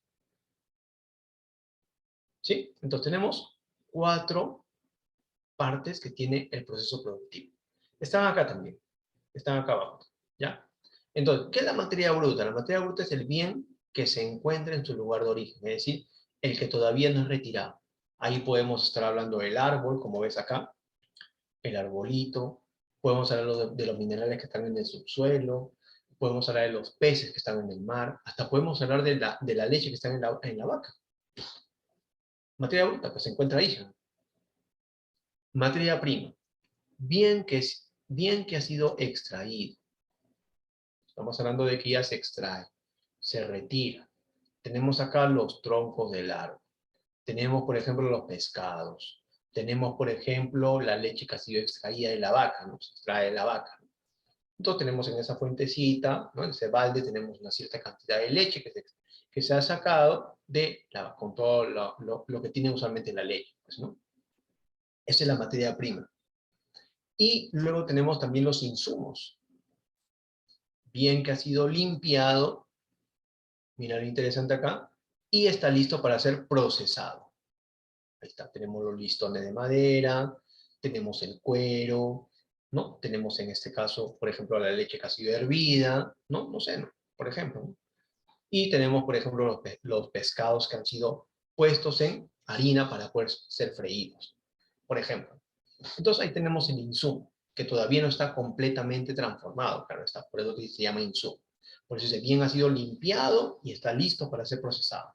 ¿sí? Entonces tenemos cuatro partes que tiene el proceso productivo. Están acá también, están acá abajo, ¿ya? Entonces, ¿qué es la materia bruta? La materia bruta es el bien que se encuentra en su lugar de origen, es decir, el que todavía no es retirado. Ahí podemos estar hablando del árbol, como ves acá, el arbolito, podemos hablar de los minerales que están en el subsuelo, podemos hablar de los peces que están en el mar, hasta podemos hablar de la leche que está en la vaca. Materia bruta, pues se encuentra ahí. ¿No? Materia prima, bien que ha sido extraído. Estamos hablando de que ya se extrae, se retira. Tenemos acá los troncos del árbol. Tenemos, por ejemplo, los pescados. Tenemos, por ejemplo, la leche que ha sido extraída de la vaca, ¿no? Se extrae de la vaca. Entonces tenemos en esa fuentecita, ¿no? En ese balde tenemos una cierta cantidad de leche que se ha sacado con todo lo que tiene usualmente la leche, pues, ¿no? Esa es la materia prima. Y luego tenemos también los insumos. Bien que ha sido limpiado, mira lo interesante acá, y está listo para ser procesado. Ahí está, tenemos los listones de madera, tenemos el cuero, ¿no? Tenemos en este caso, por ejemplo, la leche que ha sido hervida, ¿no? No sé, ¿no? Por ejemplo, ¿no? Y tenemos, por ejemplo, los pescados que han sido puestos en harina para poder ser freídos, por ejemplo. Entonces ahí tenemos el insumo, que todavía no está completamente transformado, claro está, por eso se llama insumo. Por eso ese bien ha sido limpiado y está listo para ser procesado.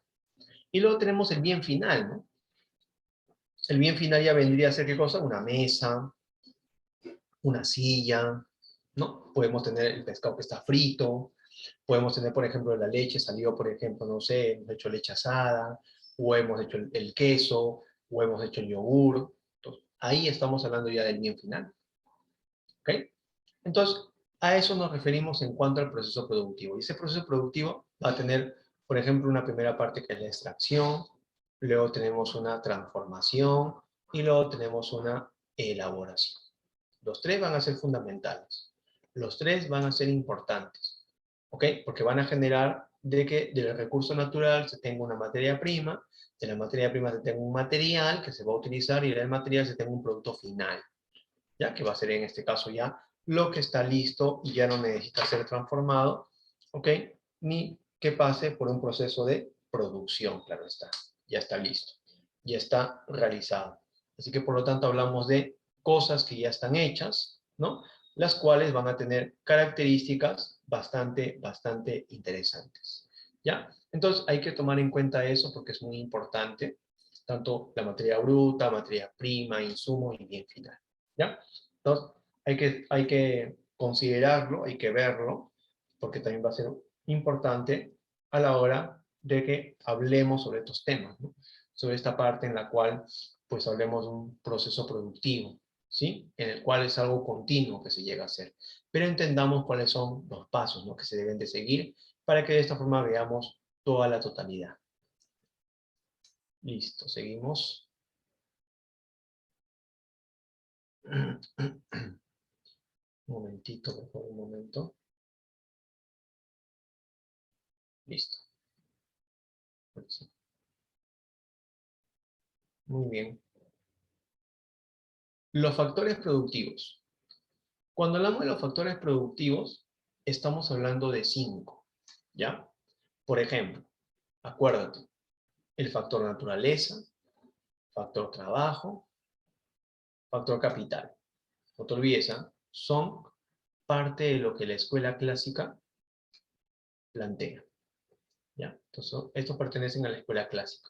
Y luego tenemos el bien final, ¿no? El bien final ya vendría a ser, ¿qué cosa? Una mesa, una silla, ¿no? Podemos tener el pescado que está frito, podemos tener, por ejemplo, la leche, salió, por ejemplo, no sé, hemos hecho leche asada, o hemos hecho el queso, o hemos hecho el yogur. Entonces, ahí estamos hablando ya del bien final. ¿Ok? Entonces, a eso nos referimos en cuanto al proceso productivo. Y ese proceso productivo va a tener, por ejemplo, una primera parte que es la extracción, luego tenemos una transformación y luego tenemos una elaboración. Los tres van a ser fundamentales. Los tres van a ser importantes. ¿Ok? Porque van a generar de que del recurso natural se tenga una materia prima, de la materia prima se tenga un material que se va a utilizar y del material se tenga un producto final. ¿Ya? Que va a ser en este caso ya lo que está listo y ya no necesita ser transformado, ¿ok? Ni que pase por un proceso de producción, claro está, ya está listo, ya está realizado. Así que por lo tanto hablamos de cosas que ya están hechas, ¿no? Las cuales van a tener características bastante interesantes, ¿ya? Entonces hay que tomar en cuenta eso porque es muy importante, tanto la materia bruta, materia prima, insumo y bien final, ¿ya? Entonces, hay que considerarlo, hay que verlo, porque también va a ser importante a la hora de que hablemos sobre estos temas, ¿no? Sobre esta parte en la cual, pues, hablemos de un proceso productivo, ¿sí? En el cual es algo continuo que se llega a hacer. Pero entendamos cuáles son los pasos, ¿no? Que se deben de seguir para que de esta forma veamos toda la totalidad. Listo, seguimos. Un momentito, por favor, un momento. Listo. Muy bien. Los factores productivos. Cuando hablamos de los factores productivos, estamos hablando de 5, ¿ya? Por ejemplo, acuérdate, el factor naturaleza, factor trabajo, factor capital. No te olvides, ¿ah? Son parte de lo que la escuela clásica plantea, ¿ya? Entonces, estos pertenecen a la escuela clásica.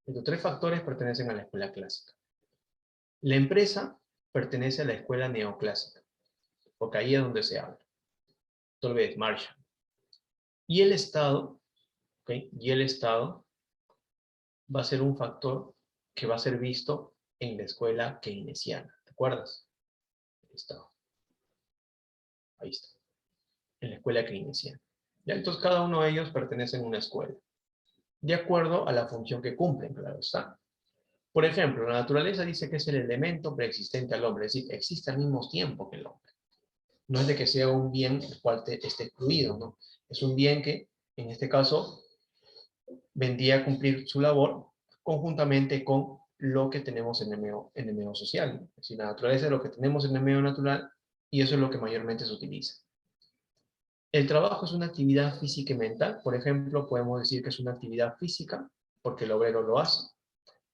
Estos 3 factores pertenecen a la escuela clásica. La empresa pertenece a la escuela neoclásica, porque ahí es donde se habla. Tal vez Marshall. Y el Estado, ¿ok? Y el Estado va a ser un factor que va a ser visto en la escuela keynesiana. ¿Te acuerdas? El Estado. Ahí está. En la escuela keynesiana. ¿Ya? Entonces cada uno de ellos pertenece a una escuela. De acuerdo a la función que cumplen, claro está. Por ejemplo, la naturaleza dice que es el elemento preexistente al hombre, es decir, existe al mismo tiempo que el hombre. No es de que sea un bien el cual esté excluido, ¿no? Es un bien que, en este caso, vendría a cumplir su labor conjuntamente con lo que tenemos en el medio social, ¿no? Es decir, la naturaleza es lo que tenemos en el medio natural y eso es lo que mayormente se utiliza. El trabajo es una actividad física y mental. Por ejemplo, podemos decir que es una actividad física porque el obrero lo hace.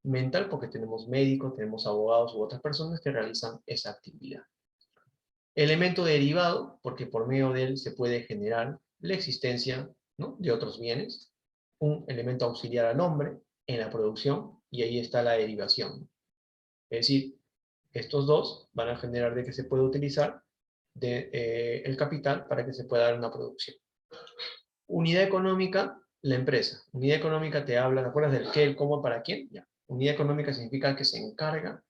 Mental porque tenemos médicos, tenemos abogados u otras personas que realizan esa actividad. Elemento derivado, porque por medio de él se puede generar la existencia, ¿no?, de otros bienes. Un elemento auxiliar al hombre en la producción, y ahí está la derivación. Es decir, estos dos van a generar de que se puede utilizar el capital para que se pueda dar una producción. Unidad económica, la empresa. Unidad económica te habla, ¿te acuerdas del qué, el cómo, para quién? Ya. Unidad económica significa que se encarga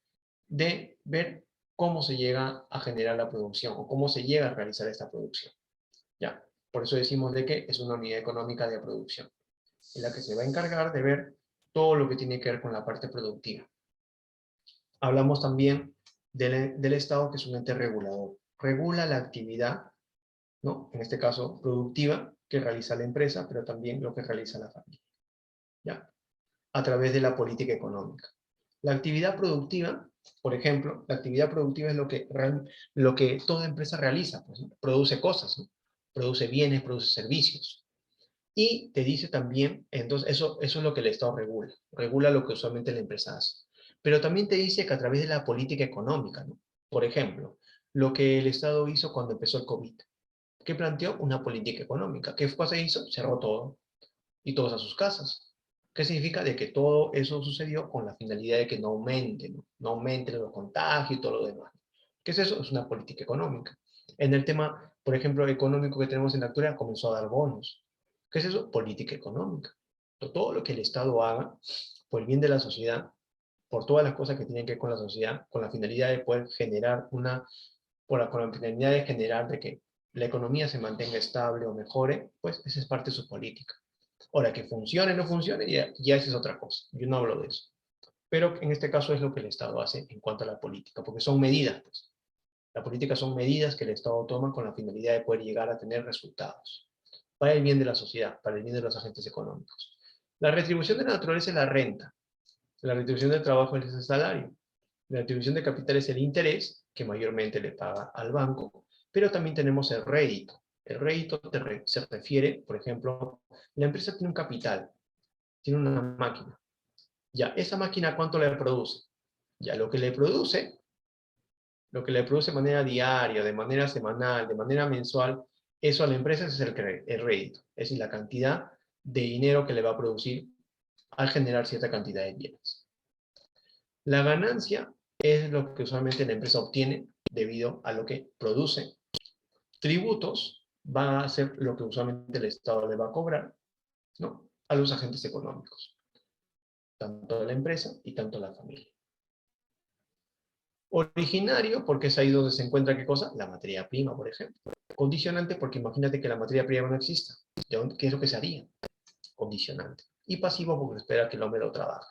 de ver cómo se llega a generar la producción o cómo se llega a realizar esta producción. ¿Ya? Por eso decimos de que es una unidad económica de producción, en la que se va a encargar de ver todo lo que tiene que ver con la parte productiva. Hablamos también del Estado, que es un ente regulador. Regula la actividad, ¿no?, en este caso productiva, que realiza la empresa, pero también lo que realiza la familia, ¿ya?, a través de la política económica. La actividad productiva, por ejemplo, la actividad productiva es lo que toda empresa realiza, pues, ¿no? Produce cosas, ¿no? Produce bienes, produce servicios. Y te dice también, entonces eso es lo que el Estado regula, regula lo que usualmente la empresa hace. Pero también te dice que a través de la política económica, ¿no? Por ejemplo, lo que el Estado hizo cuando empezó el COVID, que planteó una política económica. ¿Qué cosa hizo? Cerró todo y todos a sus casas. ¿Qué significa? De que todo eso sucedió con la finalidad de que no aumente, ¿no? No aumenten los contagios y todo lo demás. ¿Qué es eso? Es una política económica. En el tema, por ejemplo, económico que tenemos en la actualidad, comenzó a dar bonos. ¿Qué es eso? Política económica. Todo lo que el Estado haga por el bien de la sociedad, por todas las cosas que tienen que ver con la sociedad, con la finalidad de poder generar con la finalidad de generar de que la economía se mantenga estable o mejore, pues esa es parte de su política. Ahora, que funcione o no funcione, ya esa es otra cosa. Yo no hablo de eso. Pero en este caso es lo que el Estado hace en cuanto a la política, porque son medidas, pues. La política son medidas que el Estado toma con la finalidad de poder llegar a tener resultados para el bien de la sociedad, para el bien de los agentes económicos. La retribución de la naturaleza es la renta. La retribución del trabajo es el salario. La retribución de capital es el interés, que mayormente le paga al banco, pero también tenemos el rédito. El rédito se refiere, por ejemplo, la empresa tiene un capital, tiene una máquina. Ya, esa máquina, ¿cuánto le produce? Ya, lo que le produce de manera diaria, de manera semanal, de manera mensual, eso a la empresa es el rédito. Es decir, la cantidad de dinero que le va a producir al generar cierta cantidad de bienes. La ganancia es lo que usualmente la empresa obtiene debido a lo que produce. Tributos va a ser lo que usualmente el Estado le va a cobrar, ¿no?, a los agentes económicos, tanto a la empresa y tanto a la familia. Originario, porque es ahí donde se encuentra, ¿qué cosa? La materia prima, por ejemplo. Condicionante, porque imagínate que la materia prima no exista. ¿Qué es lo que se haría? Condicionante. Y pasivo, porque espera que el hombre lo trabaje.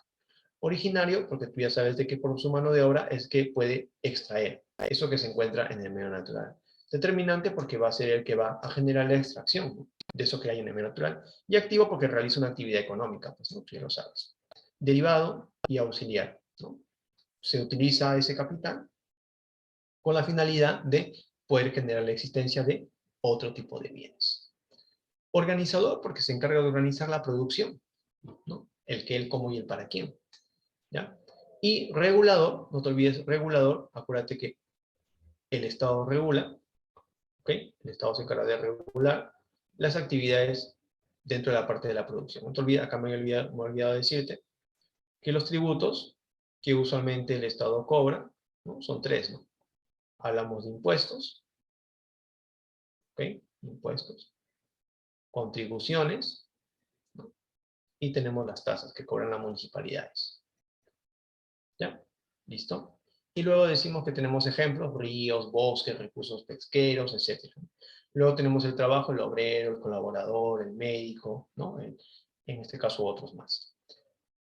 Originario, porque tú ya sabes de que por su mano de obra es que puede extraer eso que se encuentra en el medio natural. Determinante, porque va a ser el que va a generar la extracción de eso que hay en el medio natural. Y activo, porque realiza una actividad económica, pues, ¿no?, tú ya lo sabes. Derivado y auxiliar, ¿no? Se utiliza ese capital con la finalidad de poder generar la existencia de otro tipo de bienes. Organizador, porque se encarga de organizar la producción, ¿no? El qué, el cómo y el para quién, ¿ya? Y regulador, no te olvides, regulador, acuérdate que el Estado regula, ¿ok? El Estado se encarga de regular las actividades dentro de la parte de la producción. No te olvides, acá me he olvidado decirte que los tributos que usualmente el Estado cobra, ¿no? Son tres, ¿no? Hablamos de impuestos, ¿ok? Impuestos, contribuciones, ¿no? Y tenemos las tasas que cobran las municipalidades. ¿Ya? ¿Listo? Y luego decimos que tenemos ejemplos, ríos, bosques, recursos pesqueros, etc. Luego tenemos el trabajo, el obrero, el colaborador, el médico, ¿no? En este caso otros más.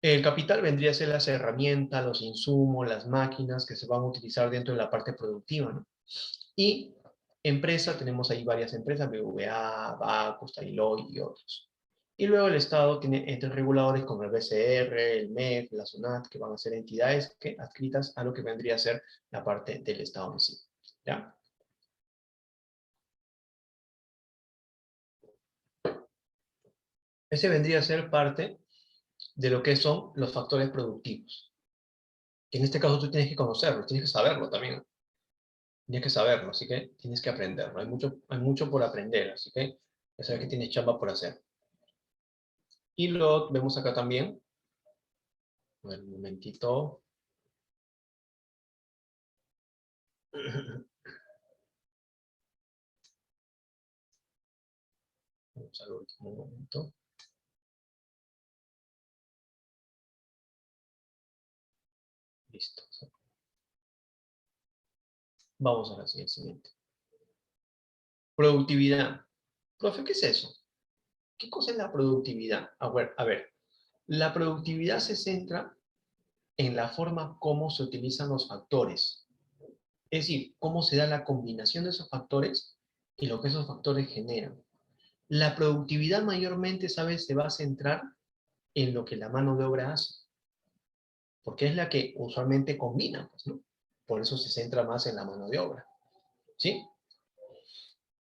El capital vendría a ser las herramientas, los insumos, las máquinas que se van a utilizar dentro de la parte productiva, ¿no? Y empresa, tenemos ahí varias empresas, BBVA, Bacus, Tailoy y otros. Y luego el Estado tiene entes reguladores como el BCR, el MEF, la SUNAT, que van a ser entidades que adscritas a lo que vendría a ser la parte del Estado en sí. ¿Ya? Ese vendría a ser parte de lo que son los factores productivos. Que en este caso tú tienes que conocerlo, tienes que saberlo también. Tienes que saberlo, así que tienes que aprenderlo. Hay mucho por aprender, así que ya sabes que tienes chamba por hacer. Y lo vemos acá también. A ver, un momentito. Vamos al último momento. Listo. Vamos a la siguiente. Productividad. Profe, ¿qué es eso? ¿Qué cosa es la productividad? A ver, la productividad se centra en la forma como se utilizan los factores. Es decir, cómo se da la combinación de esos factores y lo que esos factores generan. La productividad mayormente, ¿sabes? Se va a centrar en lo que la mano de obra hace, porque es la que usualmente combina, pues, ¿no? Por eso se centra más en la mano de obra, ¿sí?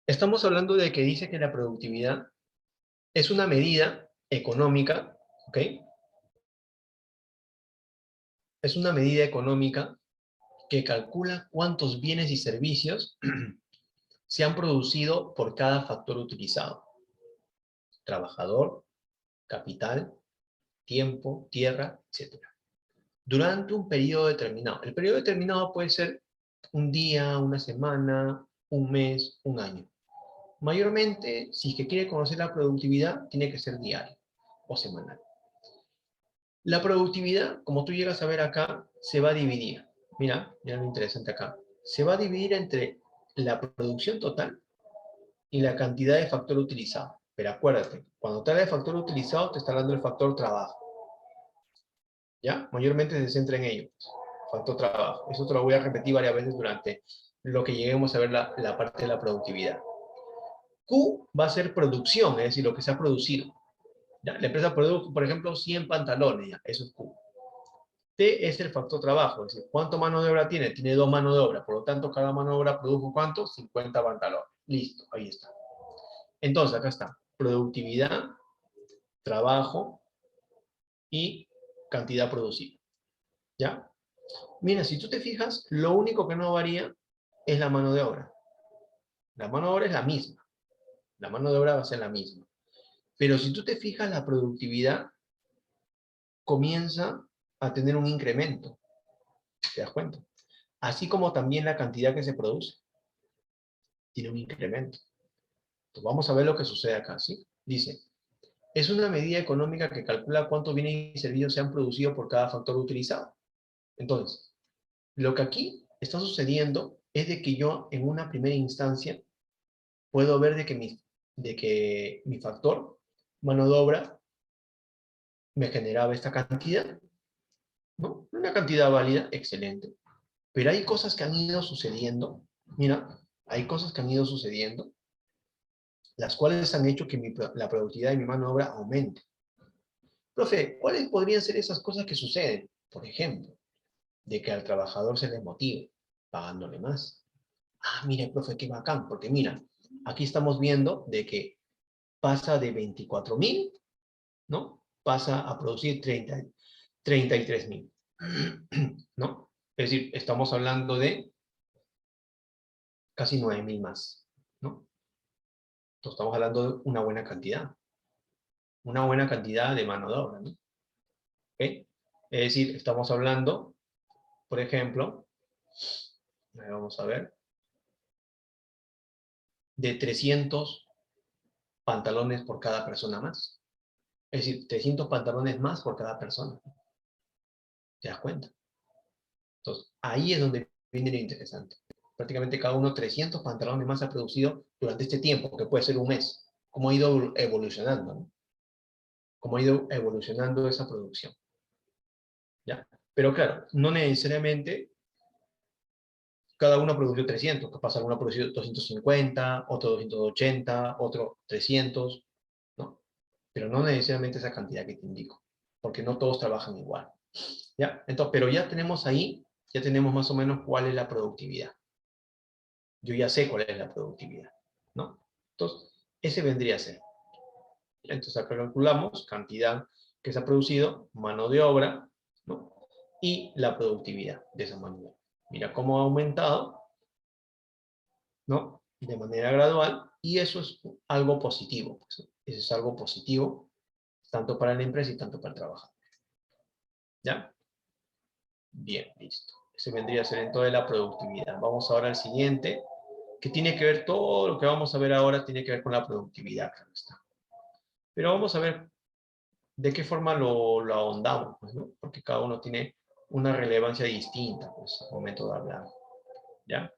Estamos hablando de que dice que la productividad es una medida económica, ¿ok? Es una medida económica que calcula cuántos bienes y servicios se han producido por cada factor utilizado. Trabajador, capital, tiempo, tierra, etc. Durante un periodo determinado. El periodo determinado puede ser un día, una semana, un mes, un año. Mayormente, si es que quiere conocer la productividad, tiene que ser diario o semanal. La productividad, como tú llegas a ver acá, se va a dividir. Mira lo interesante acá. Se va a dividir entre la producción total y la cantidad de factor utilizado. Pero acuérdate, cuando te habla de factor utilizado, te está hablando del factor trabajo. ¿Ya? Mayormente se centra en ello. Factor trabajo. Eso te lo voy a repetir varias veces durante lo que lleguemos a ver la parte de la productividad. Q va a ser producción, es decir, lo que se ha producido. ¿Ya? La empresa produjo, por ejemplo, 100 pantalones, ¿ya? Eso es Q. T es el factor trabajo, es decir, ¿cuánto mano de obra tiene? Tiene 2 manos de obra, por lo tanto, cada mano de obra produjo ¿cuánto? 50 pantalones. Listo, ahí está. Entonces, acá está. Productividad, trabajo y cantidad producida. ¿Ya? Mira, si tú te fijas, lo único que no varía es la mano de obra. La mano de obra es la misma. La mano de obra va a ser la misma. Pero si tú te fijas, la productividad comienza a tener un incremento. ¿Te das cuenta? Así como también la cantidad que se produce tiene un incremento. Entonces, vamos a ver lo que sucede acá, ¿sí? Dice, es una medida económica que calcula cuántos bienes y servicios se han producido por cada factor utilizado. Entonces, lo que aquí está sucediendo es de que yo en una primera instancia puedo ver de que mi factor, mano de obra, me generaba esta cantidad, ¿no? Una cantidad válida, excelente. Pero hay cosas que han ido sucediendo, mira, hay cosas que han ido sucediendo, las cuales han hecho que la productividad de mi mano de obra aumente. Profe, ¿cuáles podrían ser esas cosas que suceden? Por ejemplo, de que al trabajador se le motive pagándole más. Ah, mire, profe, qué bacán, porque mira, aquí estamos viendo de que pasa de 24.000, ¿no? Pasa a producir 33.000, ¿no? Es decir, estamos hablando de casi 9.000 más, ¿no? Entonces estamos hablando de una buena cantidad de mano de obra, ¿no? ¿Ok? Es decir, estamos hablando, por ejemplo, vamos a ver, de 300 pantalones por cada persona más. Es decir, 300 pantalones más por cada persona. ¿Te das cuenta? Entonces, ahí es donde viene lo interesante. Prácticamente cada uno 300 pantalones más ha producido durante este tiempo, que puede ser un mes. Cómo ha ido evolucionando, ¿no? Cómo ha ido evolucionando esa producción. ¿Ya? Pero claro, no necesariamente cada uno produjo 300, capaz alguno produjo 250, otro 280, otro 300, ¿no? Pero no necesariamente esa cantidad que te indico, porque no todos trabajan igual, ¿ya? Entonces, pero ya tenemos ahí, ya tenemos más o menos cuál es la productividad. Yo ya sé cuál es la productividad, ¿no? Entonces, ese vendría a ser. Entonces, acá calculamos cantidad que se ha producido, mano de obra, ¿no? Y la productividad de esa mano de obra. Mira cómo ha aumentado, ¿no? De manera gradual, y eso es algo positivo, pues, ¿no? Eso es algo positivo, tanto para la empresa y tanto para el trabajador. ¿Ya? Bien, listo. Ese vendría a ser en toda la productividad. Vamos ahora al siguiente, que tiene que ver, todo lo que vamos a ver ahora tiene que ver con la productividad, claro está. Pero vamos a ver de qué forma lo ahondamos, pues, ¿no? Porque cada uno tiene una relevancia distinta, pues, al momento de hablar. ¿Ya?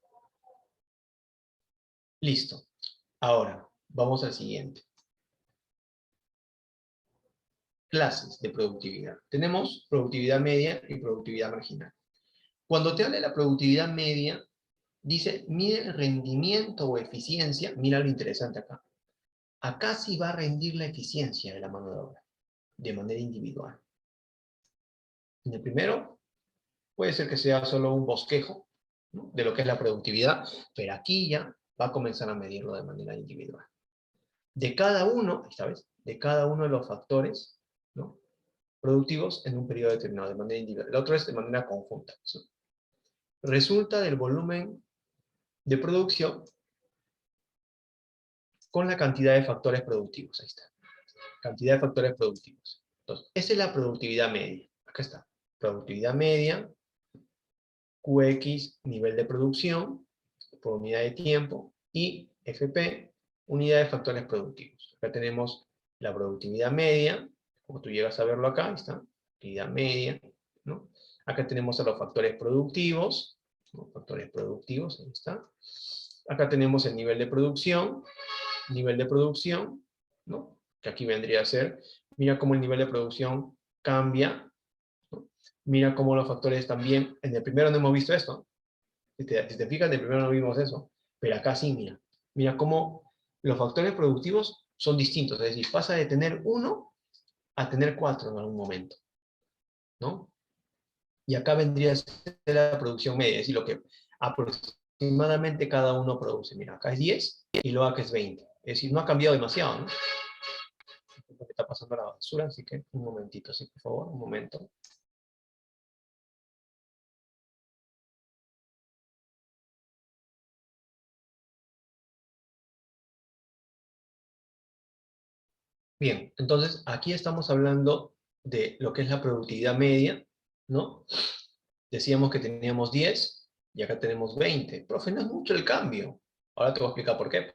Listo. Ahora, vamos al siguiente. Clases de productividad. Tenemos productividad media y productividad marginal. Cuando te habla de la productividad media, dice, mide el rendimiento o eficiencia, mira lo interesante acá. Acá sí va a rendir la eficiencia de la mano de obra, de manera individual. En el primero, puede ser que sea solo un bosquejo, ¿no?, de lo que es la productividad, pero aquí ya va a comenzar a medirlo de manera individual. De cada uno, esta vez, de cada uno de los factores, ¿no?, productivos en un periodo determinado, de manera individual. El otro es de manera conjunta, ¿no? Resulta del volumen de producción con la cantidad de factores productivos. Ahí está. Cantidad de factores productivos. Entonces, esa es la productividad media. Acá está. Productividad media, QX, nivel de producción, por unidad de tiempo, y FP, unidad de factores productivos. Acá tenemos la productividad media, como tú llegas a verlo acá, ahí está, productividad media, ¿no? Acá tenemos a los factores productivos, ¿no? Factores productivos, ahí está. Acá tenemos el nivel de producción, ¿no? Que aquí vendría a ser, mira cómo el nivel de producción cambia, ¿no? Mira cómo los factores también, en el primero no hemos visto esto, si te fijas, en el primero no vimos eso, pero acá sí, mira cómo los factores productivos son distintos, es decir, pasa de tener 1 a tener 4 en algún momento, ¿no? Y acá vendría a ser la producción media, es decir, lo que aproximadamente cada uno produce. Mira, acá es 10 y luego acá es 20. Es decir, no ha cambiado demasiado, ¿no? Porque está pasando la basura, así que un momentito, sí, por favor, un momento. Bien, entonces aquí estamos hablando de lo que es la productividad media, ¿no? Decíamos que teníamos 10 y acá tenemos 20. Profe, no es mucho el cambio. Ahora te voy a explicar por qué.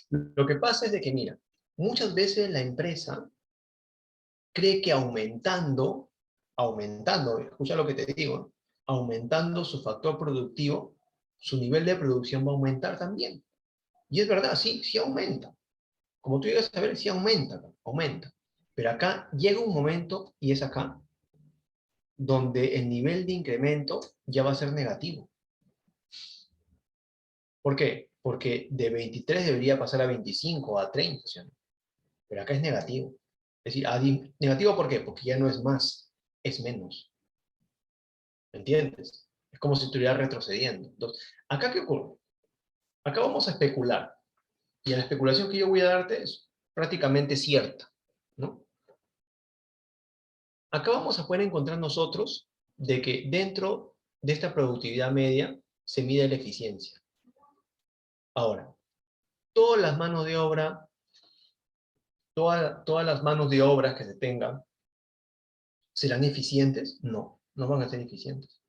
Lo que pasa es de que, mira, muchas veces la empresa cree que aumentando, escucha lo que te digo, aumentando su factor productivo, su nivel de producción va a aumentar también. Y es verdad, sí, sí aumenta. Como tú llegas a ver, sí aumenta. Pero acá llega un momento, y es acá, donde el nivel de incremento ya va a ser negativo. ¿Por qué? Porque de 23 debería pasar a 25, a 30, ¿sí? Pero acá es negativo. Es decir, negativo ¿por qué? Porque ya no es más, es menos. ¿Me entiendes? Es como si estuviera retrocediendo. Entonces, ¿acá qué ocurre? Acá vamos a especular. Y la especulación que yo voy a darte es prácticamente cierta, ¿no? Acá vamos a poder encontrar nosotros de que dentro de esta productividad media se mide la eficiencia. Ahora, todas las manos de obra, todas las manos de obra que se tengan, ¿serán eficientes? No, no van a ser eficientes.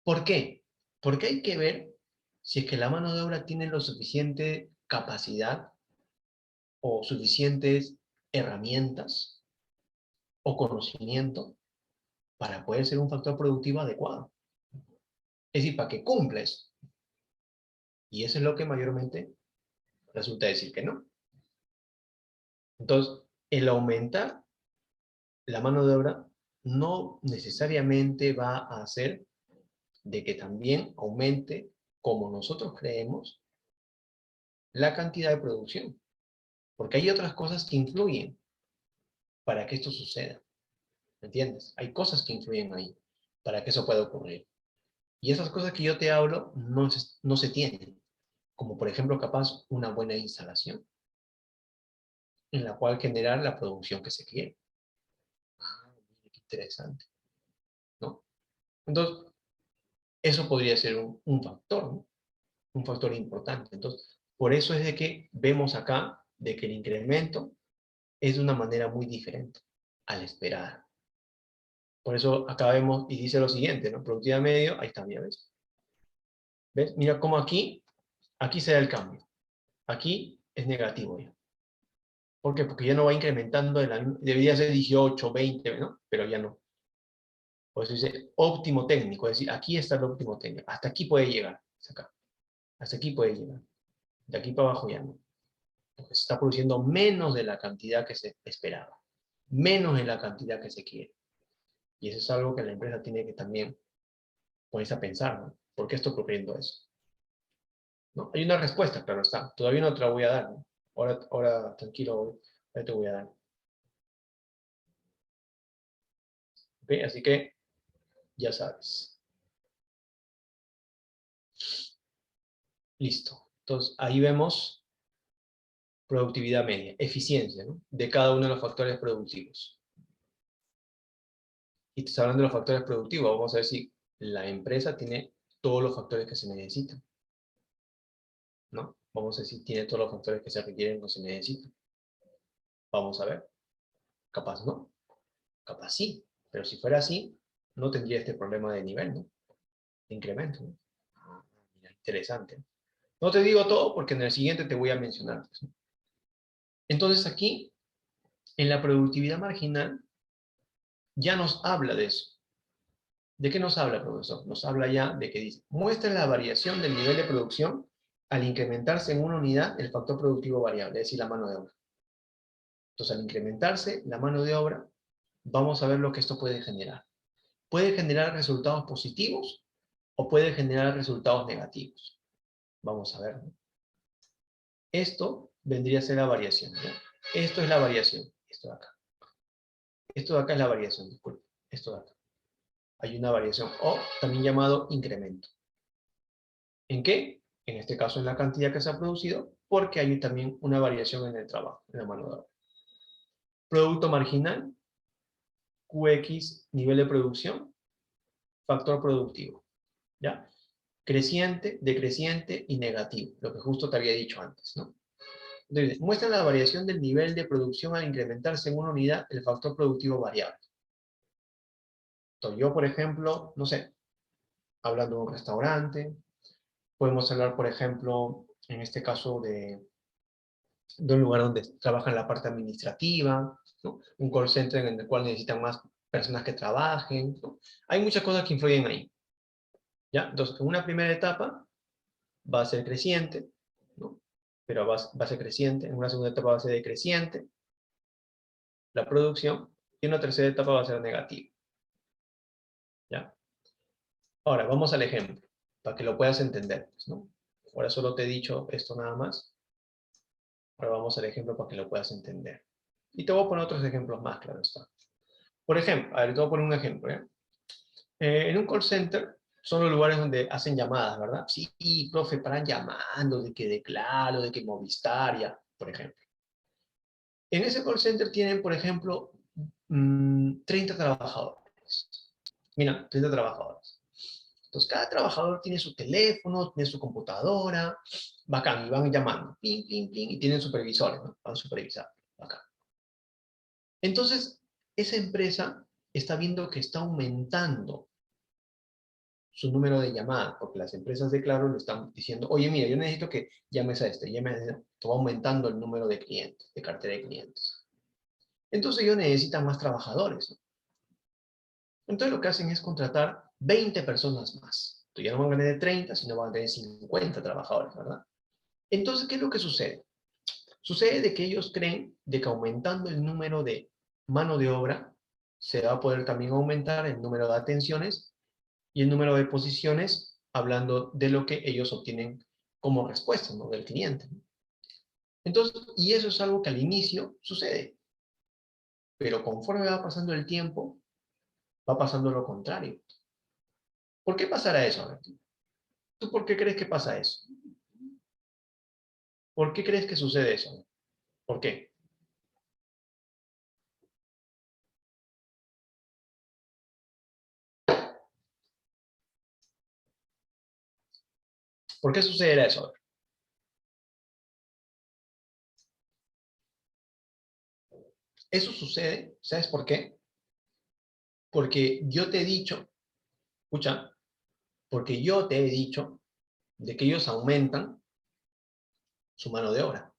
¿Por qué? Porque hay que ver si es que la mano de obra tiene lo suficiente capacidad o suficientes herramientas o conocimiento para poder ser un factor productivo adecuado. Es decir, para que cumpla eso. Y eso es lo que mayormente resulta decir que no. Entonces, el aumentar la mano de obra no necesariamente va a hacer de que también aumente, como nosotros creemos, la cantidad de producción. Porque hay otras cosas que influyen para que esto suceda. ¿Me entiendes? Hay cosas que influyen ahí para que eso pueda ocurrir. Y esas cosas que yo te hablo no se tienen. Como por ejemplo, capaz, una buena instalación en la cual generar la producción que se quiere. Ah, mira qué interesante, ¿no? Entonces, eso podría ser un factor, ¿no? Un factor importante. Entonces, por eso es de que vemos acá de que el incremento es de una manera muy diferente a la esperada. Por eso acá vemos y dice lo siguiente, ¿no? Productividad medio, ahí está, mira, ¿ves? ¿Ves? Mira cómo aquí se da el cambio. Aquí es negativo ya. ¿Por qué? Porque ya no va incrementando, debería ser 18, 20, ¿no? Pero ya no. Por eso dice óptimo técnico, es decir, aquí está el óptimo técnico. Hasta aquí puede llegar, hasta acá. Hasta aquí puede llegar. De aquí para abajo ya no. Porque se está produciendo menos de la cantidad que se esperaba. Menos de la cantidad que se quiere. Y eso es algo que la empresa tiene que también ponerse a pensar, ¿no? ¿Por qué está ocurriendo eso? ¿No? Hay una respuesta, claro está. Todavía no te la voy a dar, ¿no? Ahora tranquilo, ahora te voy a dar. ¿Ok? Así que ya sabes. Listo. Entonces, ahí vemos productividad media, eficiencia, ¿no? De cada uno de los factores productivos. Y te está hablando de los factores productivos. Vamos a ver si la empresa tiene todos los factores que se necesitan, ¿no? Vamos a ver si tiene todos los factores que se requieren o se necesitan. Vamos a ver. Capaz no. Capaz sí. Pero si fuera así, no tendría este problema de nivel, ¿no? De incremento, ¿no? Ah, mira, interesante. No te digo todo porque en el siguiente te voy a mencionar, pues, ¿no? Entonces aquí, en la productividad marginal, ya nos habla de eso. ¿De qué nos habla, profesor? Nos habla ya de que dice, muestra la variación del nivel de producción al incrementarse en una unidad el factor productivo variable, es decir, la mano de obra. Entonces, al incrementarse la mano de obra, vamos a ver lo que esto puede generar. Puede generar resultados positivos o puede generar resultados negativos. Vamos a ver, ¿no? Esto vendría a ser la variación, ¿no? Esto es la variación, esto de acá. Esto de acá es la variación, disculpe. Esto de acá. Hay una variación, o también llamado incremento. ¿En qué? En este caso en la cantidad que se ha producido, porque hay también una variación en el trabajo, en la mano de obra. Producto marginal, QX, nivel de producción, factor productivo. ¿Ya? Creciente, decreciente y negativo, lo que justo te había dicho antes, ¿no? Entonces, muestra la variación del nivel de producción al incrementarse en una unidad el factor productivo variable. Entonces, yo, por ejemplo, no sé, hablando de un restaurante, podemos hablar, por ejemplo, en este caso de un lugar donde trabajan la parte administrativa, ¿no? Un call center en el cual necesitan más personas que trabajen, ¿no? Hay muchas cosas que influyen ahí, ¿ya? Entonces, en una primera etapa va a ser creciente, ¿no? Pero va a ser creciente, en una segunda etapa va a ser decreciente la producción, y en una tercera etapa va a ser negativa, ¿ya? Ahora, vamos al ejemplo, para que lo puedas entender, pues, ¿no? Ahora solo te he dicho esto nada más, ahora vamos al ejemplo para que lo puedas entender. Y te voy a poner otros ejemplos más, claro está. Por ejemplo, a ver, te voy a poner un ejemplo, ¿eh? En un call center son los lugares donde hacen llamadas, ¿verdad? Sí, profe, paran llamando, de que de Claro, de que Movistar, ya, por ejemplo. En ese call center tienen, por ejemplo, 30 trabajadores. Mira, 30 trabajadores. Entonces, cada trabajador tiene su teléfono, tiene su computadora, bacán, y van llamando, ping, ping, ping, y tienen supervisores, ¿no? Van a supervisar, bacán. Entonces, esa empresa está viendo que está aumentando su número de llamadas, porque las empresas de Claro le están diciendo, oye, mira, yo necesito que llames a este, llames a este, va aumentando el número de clientes, de cartera de clientes. Entonces ellos necesitan más trabajadores, ¿no? Entonces lo que hacen es contratar 20 personas más. Entonces ya no van a tener 30, sino van a tener 50 trabajadores, ¿verdad? Entonces, ¿qué es lo que sucede? Sucede de que ellos creen de que aumentando el número de mano de obra, se va a poder también aumentar el número de atenciones y el número de posiciones, hablando de lo que ellos obtienen como respuesta, ¿no? Del cliente. Entonces, y eso es algo que al inicio sucede, pero conforme va pasando el tiempo, va pasando lo contrario. ¿Por qué pasará eso? A ver, ¿tú por qué crees que pasa eso? ¿Por qué crees que sucede eso? ¿Por qué? ¿Por qué sucederá eso? A ver. Eso sucede, ¿sabes por qué? Porque yo te he dicho, escucha, porque yo te he dicho de que ellos aumentan su mano de obra.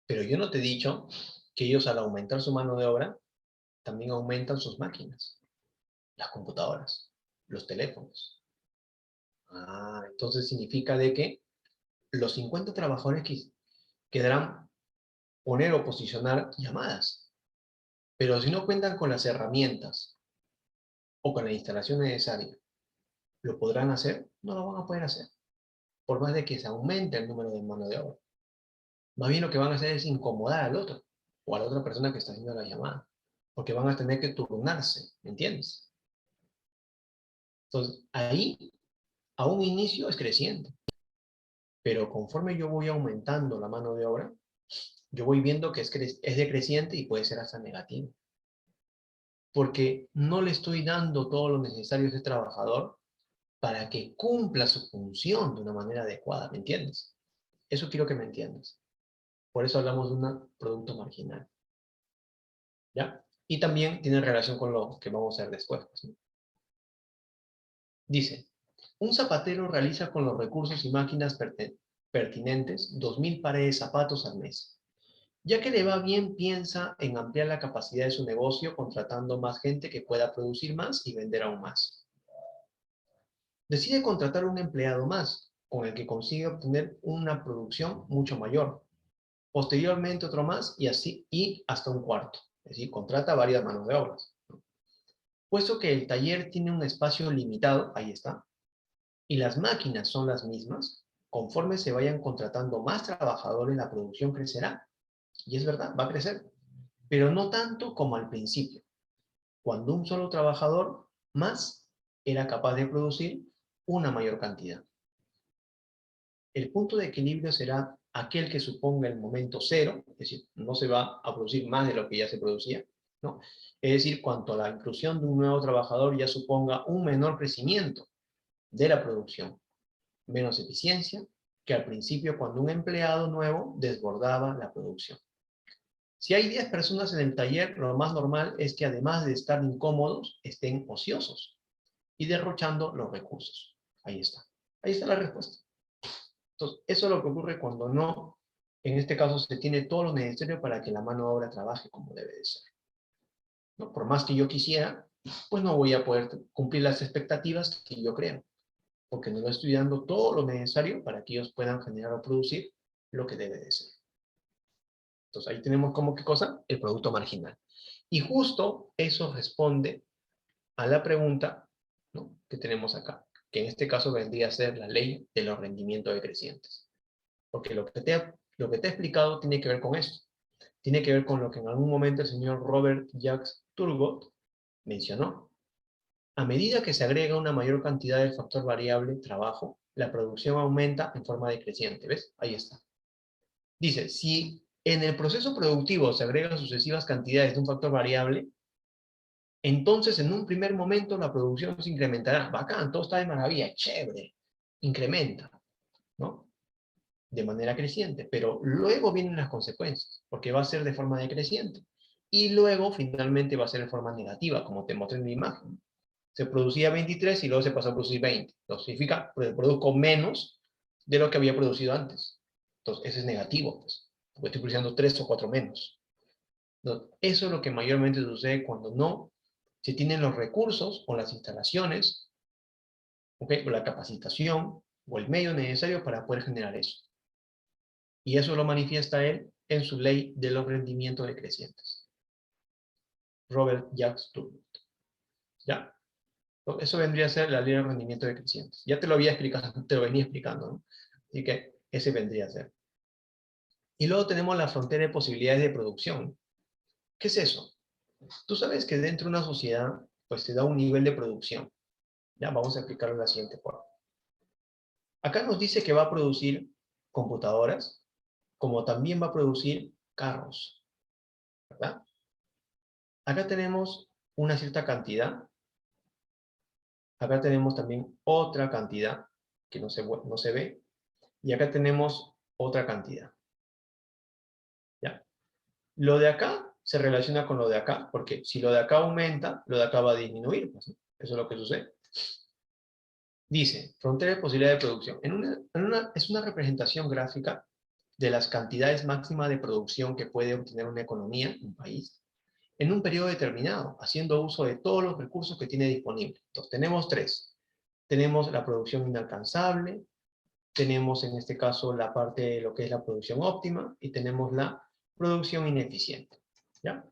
Pero yo no te he dicho que ellos al aumentar su mano de obra, también aumentan sus máquinas, las computadoras, los teléfonos. Ah, entonces significa de que los 50 trabajadores quedarán poner o posicionar llamadas. Pero si no cuentan con las herramientas o con la instalación necesaria, ¿lo podrán hacer? No lo van a poder hacer, por más de que se aumente el número de mano de obra. Más bien lo que van a hacer es incomodar al otro o a la otra persona que está haciendo la llamada, porque van a tener que turnarse, ¿me entiendes? Entonces, ahí, a un inicio es creciente, pero conforme yo voy aumentando la mano de obra, yo voy viendo que es decreciente y puede ser hasta negativo, porque no le estoy dando todo lo necesario a ese trabajador para que cumpla su función de una manera adecuada, ¿me entiendes? Eso quiero que me entiendas. Por eso hablamos de un producto marginal, ¿ya? Y también tiene relación con lo que vamos a ver después, pues, ¿no? Dice, un zapatero realiza con los recursos y máquinas pertinentes 2.000 pares de zapatos al mes. Ya que le va bien, piensa en ampliar la capacidad de su negocio contratando más gente que pueda producir más y vender aún más. Decide contratar un empleado más, con el que consigue obtener una producción mucho mayor. Posteriormente otro más y así y hasta un cuarto. Es decir, contrata varias manos de obras. Puesto que el taller tiene un espacio limitado, ahí está, y las máquinas son las mismas, conforme se vayan contratando más trabajadores, la producción crecerá. Y es verdad, va a crecer, pero no tanto como al principio, cuando un solo trabajador más era capaz de producir una mayor cantidad. El punto de equilibrio será aquel que suponga el momento cero, es decir, no se va a producir más de lo que ya se producía, ¿no? Es decir, cuanto a la inclusión de un nuevo trabajador ya suponga un menor crecimiento de la producción, menos eficiencia que al principio cuando un empleado nuevo desbordaba la producción. Si hay 10 personas en el taller, lo más normal es que además de estar incómodos, estén ociosos y derrochando los recursos. Ahí está. Ahí está la respuesta. Entonces, eso es lo que ocurre cuando no, en este caso, se tiene todo lo necesario para que la mano de obra trabaje como debe de ser, ¿no? Por más que yo quisiera, pues no voy a poder cumplir las expectativas que yo creo, porque no le estoy dando todo lo necesario para que ellos puedan generar o producir lo que debe de ser. Entonces ahí tenemos como qué cosa, el producto marginal. Y justo eso responde a la pregunta, ¿no?, que tenemos acá, que en este caso vendría a ser la ley de los rendimientos decrecientes. Porque lo que te he explicado tiene que ver con esto. Tiene que ver con lo que en algún momento el señor Robert Jacques Turgot mencionó. a medida que se agrega una mayor cantidad del factor variable trabajo, la producción aumenta en forma decreciente. ¿Ves? Ahí está. Dice, si en el proceso productivo se agregan sucesivas cantidades de un factor variable, entonces en un primer momento la producción se incrementará. Bacán, todo está de maravilla, chévere. Incrementa, ¿no? De manera creciente, pero luego vienen las consecuencias, porque va a ser de forma decreciente. Y luego, finalmente, va a ser de forma negativa, como te mostré en mi imagen. Se producía 23 y luego se pasó a producir 20. Entonces, significa que produzco menos de lo que había producido antes. Entonces, eso es negativo, pues, porque estoy produciendo 3 o 4 menos. Entonces, eso es lo que mayormente sucede cuando no se tienen los recursos o las instalaciones, ¿okay? O la capacitación o el medio necesario para poder generar eso. Y eso lo manifiesta él en su ley de los rendimientos decrecientes. Robert Jacques Turgot. ¿Ya? Eso vendría a ser la ley de los rendimientos decrecientes. Ya te lo había explicado, te lo venía explicando, ¿no? Así que ese vendría a ser. Y luego tenemos la frontera de posibilidades de producción. ¿Qué es eso? Tú sabes que dentro de una sociedad, pues se da un nivel de producción. Ya, vamos a explicarlo de la siguiente forma. Acá nos dice que va a producir computadoras, como también va a producir carros, ¿verdad? Acá tenemos una cierta cantidad. Acá tenemos también otra cantidad que no se ve. Y acá tenemos otra cantidad. ¿Ya? Lo de acá se relaciona con lo de acá, porque si lo de acá aumenta, lo de acá va a disminuir. Pues, ¿no? Eso es lo que sucede. Dice, frontera de posibilidad de producción. Es una representación gráfica de las cantidades máximas de producción que puede obtener una economía, un país, en un periodo determinado, haciendo uso de todos los recursos que tiene disponible. Entonces, tenemos tres. Tenemos la producción inalcanzable, tenemos en este caso la parte de lo que es la producción óptima y tenemos la producción ineficiente. ¿Ya?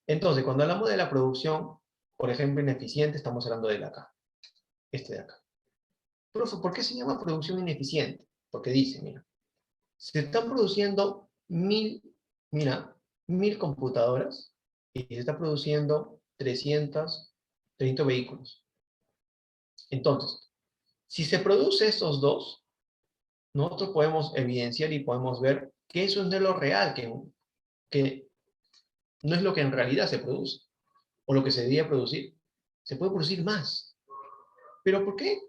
Entonces, cuando hablamos de la producción, por ejemplo, ineficiente, estamos hablando de acá, este de acá. Profe, ¿por qué se llama producción ineficiente? Porque dice, mira, se están produciendo 1000 computadoras y se está produciendo 330 vehículos. Entonces, si se produce estos dos, nosotros podemos evidenciar y podemos ver que eso no es lo real, que no es lo que en realidad se produce, o lo que se debería producir. Se puede producir más. ¿Pero por qué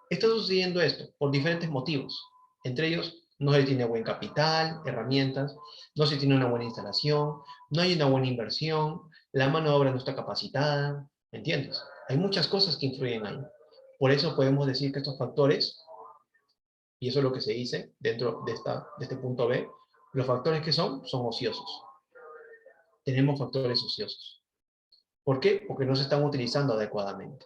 está sucediendo esto? Por diferentes motivos. Entre ellos, no se tiene buen capital, herramientas, no se tiene una buena instalación, no hay una buena inversión, la mano de obra no está capacitada, ¿entiendes? Hay muchas cosas que influyen ahí. Por eso podemos decir que estos factores, y eso es lo que se dice dentro de este punto B, los factores que son ociosos. Tenemos factores ociosos. ¿Por qué? Porque no se están utilizando adecuadamente.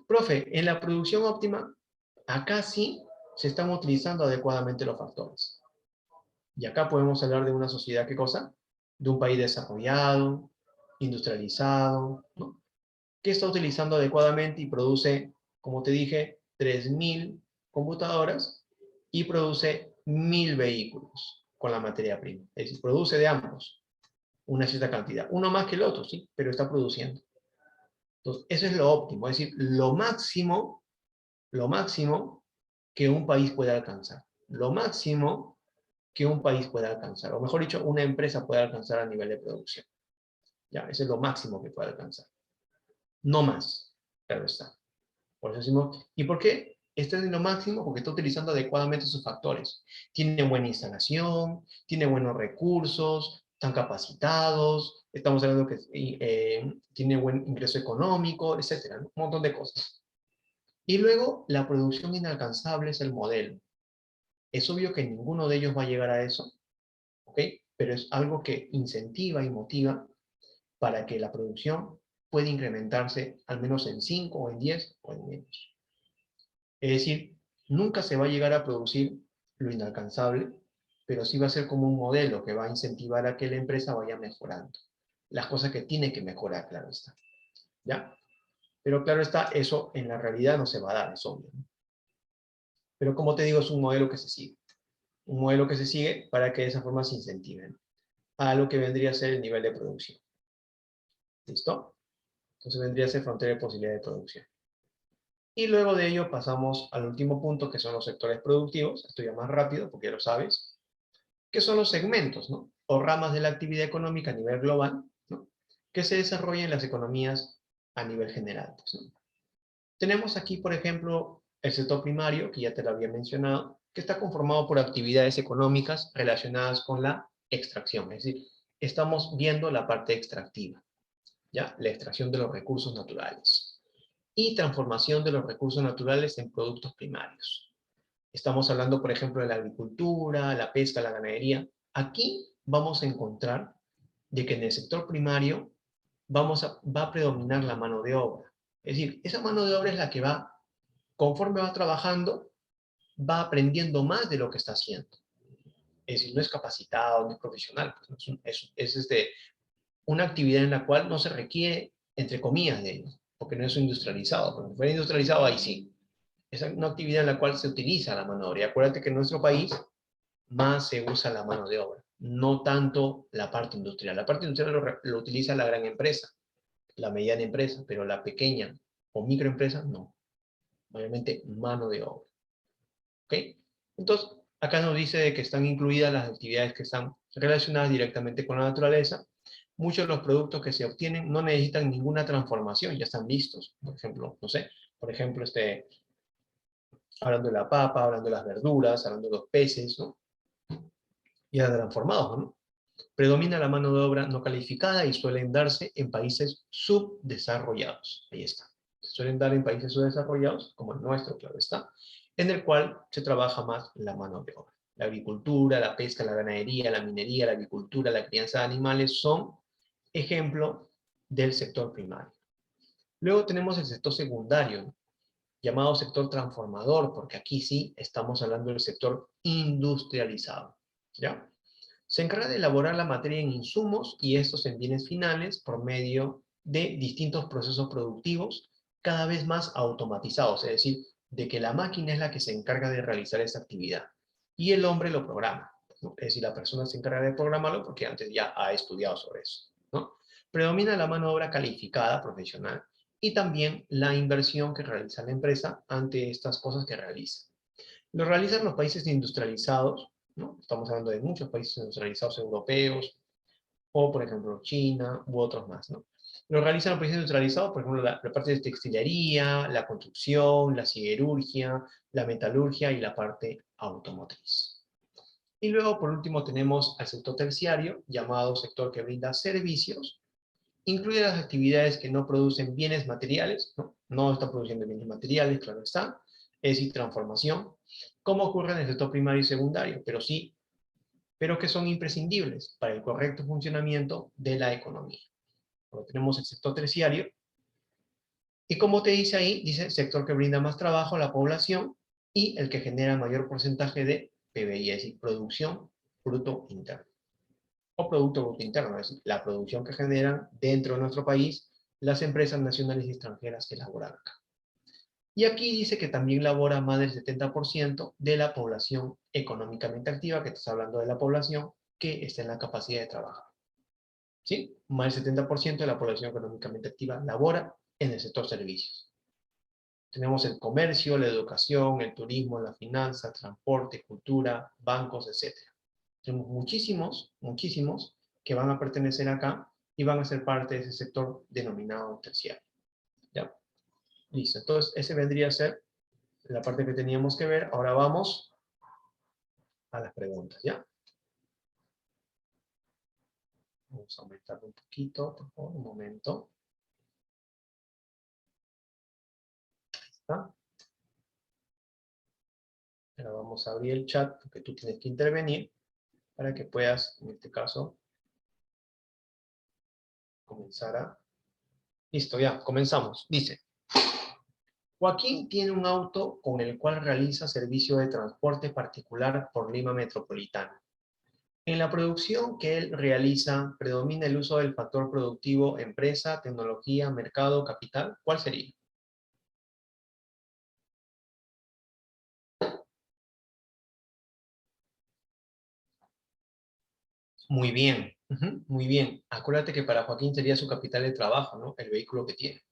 Profe, en la producción óptima, acá sí se están utilizando adecuadamente los factores. Y acá podemos hablar de una sociedad, ¿qué cosa? De un país desarrollado, industrializado, ¿no? Que está utilizando adecuadamente y produce, como te dije, 3000 computadoras y produce 1000 vehículos con la materia prima. Es decir, produce de ambos una cierta cantidad. Uno más que el otro, sí, pero está produciendo. Entonces, eso es lo óptimo, es decir, lo máximo que un país puede alcanzar. Lo máximo que un país puede alcanzar, o mejor dicho, una empresa puede alcanzar a nivel de producción. Ya, ese es lo máximo que puede alcanzar. No más, claro está. Por eso decimos, ¿y por qué? Está en lo máximo porque está utilizando adecuadamente sus factores. Tiene buena instalación, tiene buenos recursos, están capacitados, estamos hablando que tiene buen ingreso económico, etcétera, ¿no? Un montón de cosas. Y luego, la producción inalcanzable es el modelo. Es obvio que ninguno de ellos va a llegar a eso, ¿ok? Pero es algo que incentiva y motiva para que la producción pueda incrementarse al menos en 5 o en 10 o en menos. Es decir, nunca se va a llegar a producir lo inalcanzable, pero sí va a ser como un modelo que va a incentivar a que la empresa vaya mejorando. Las cosas que tiene que mejorar, claro está. ¿Ya? Pero claro está, eso en la realidad no se va a dar, es obvio, ¿no? Pero como te digo, es un modelo que se sigue. Un modelo que se sigue para que de esa forma se incentiven a lo que vendría a ser el nivel de producción. ¿Listo? Entonces vendría a ser frontera de posibilidad de producción. Y luego de ello pasamos al último punto, que son los sectores productivos. Esto ya más rápido, porque ya lo sabes. Que son los segmentos, ¿no? O ramas de la actividad económica a nivel global, ¿no? Que se desarrollan en las economías a nivel general, pues, ¿no? Tenemos aquí, por ejemplo, el sector primario, que ya te lo había mencionado, que está conformado por actividades económicas relacionadas con la extracción. Es decir, estamos viendo la parte extractiva, ¿ya? La extracción de los recursos naturales y transformación de los recursos naturales en productos primarios. Estamos hablando, por ejemplo, de la agricultura, la pesca, la ganadería. Aquí vamos a encontrar de que en el sector primario va a predominar la mano de obra. Es decir, esa mano de obra es la que va, conforme va trabajando, va aprendiendo más de lo que está haciendo. Es decir, no es capacitado, no es profesional. Pues no una actividad en la cual no se requiere, entre comillas, de ello, porque no es industrializado. Porque si fuera industrializado, ahí sí. Es una actividad en la cual se utiliza la mano de obra. Y acuérdate que en nuestro país más se usa la mano de obra, no tanto la parte industrial. La parte industrial lo utiliza la gran empresa, la mediana empresa, pero la pequeña o microempresa no. Obviamente mano de obra. ¿Ok? Entonces, acá nos dice de que están incluidas las actividades que están relacionadas directamente con la naturaleza. Muchos de los productos que se obtienen no necesitan ninguna transformación, ya están listos. Por ejemplo, no sé, por ejemplo, hablando de la papa, hablando de las verduras, hablando de los peces, ¿no? Ya transformados, ¿no? Predomina la mano de obra no calificada y suelen darse en países subdesarrollados. Ahí está. Se suelen dar en países subdesarrollados, como el nuestro, claro está, en el cual se trabaja más la mano de obra. La agricultura, la pesca, la ganadería, la minería, la agricultura, la crianza de animales son ejemplo del sector primario. Luego tenemos el sector secundario, llamado sector transformador, porque aquí sí estamos hablando del sector industrializado. ¿Ya? Se encarga de elaborar la materia en insumos y estos en bienes finales por medio de distintos procesos productivos cada vez más automatizados, es decir, de que la máquina es la que se encarga de realizar esa actividad y el hombre lo programa, ¿no? Es decir, la persona se encarga de programarlo porque antes ya ha estudiado sobre eso, ¿no? Predomina la mano de obra calificada, profesional, y también la inversión que realiza la empresa ante estas cosas que realiza. Lo realizan los países industrializados, ¿no? Estamos hablando de muchos países industrializados europeos, o por ejemplo China, u otros más, ¿no? Lo realizan los países industrializados, por ejemplo, la parte de textilería, la construcción, la siderurgia, la metalurgia y la parte automotriz. Y luego, por último, tenemos al sector terciario, llamado sector que brinda servicios. Incluye las actividades que no producen bienes materiales, ¿no? No está produciendo bienes materiales, claro está, es decir, transformación, como ocurre en el sector primario y secundario, pero que son imprescindibles para el correcto funcionamiento de la economía. Luego tenemos el sector terciario, y como te dice ahí, dice sector que brinda más trabajo a la población y el que genera mayor porcentaje de PBI, es decir, producción bruto interno. O Producto Bruto Interno, es decir, la producción que generan dentro de nuestro país las empresas nacionales y extranjeras que laboran acá. Y aquí dice que también labora más del 70% de la población económicamente activa, que estás hablando de la población que está en la capacidad de trabajar. ¿Sí? Más del 70% de la población económicamente activa labora en el sector servicios. Tenemos el comercio, la educación, el turismo, la finanza, transporte, cultura, bancos, etc. Tenemos muchísimos que van a pertenecer acá y van a ser parte de ese sector denominado terciario. ¿Ya? Listo. Entonces, ese vendría a ser la parte que teníamos que ver. Ahora vamos a las preguntas, ¿ya? Vamos a aumentarlo un poquito, por favor, un momento. ¿Está? Ahora vamos a abrir el chat porque tú tienes que intervenir para que puedas, en este caso, comenzar a... Listo, ya, comenzamos. Dice, Joaquín tiene un auto con el cual realiza servicio de transporte particular por Lima Metropolitana. En la producción que él realiza, ¿predomina el uso del factor productivo empresa, tecnología, mercado, capital? ¿Cuál sería? Muy bien. Ujú, muy bien. Acuérdate que para Joaquín sería su capital de trabajo, ¿no? El vehículo que tiene.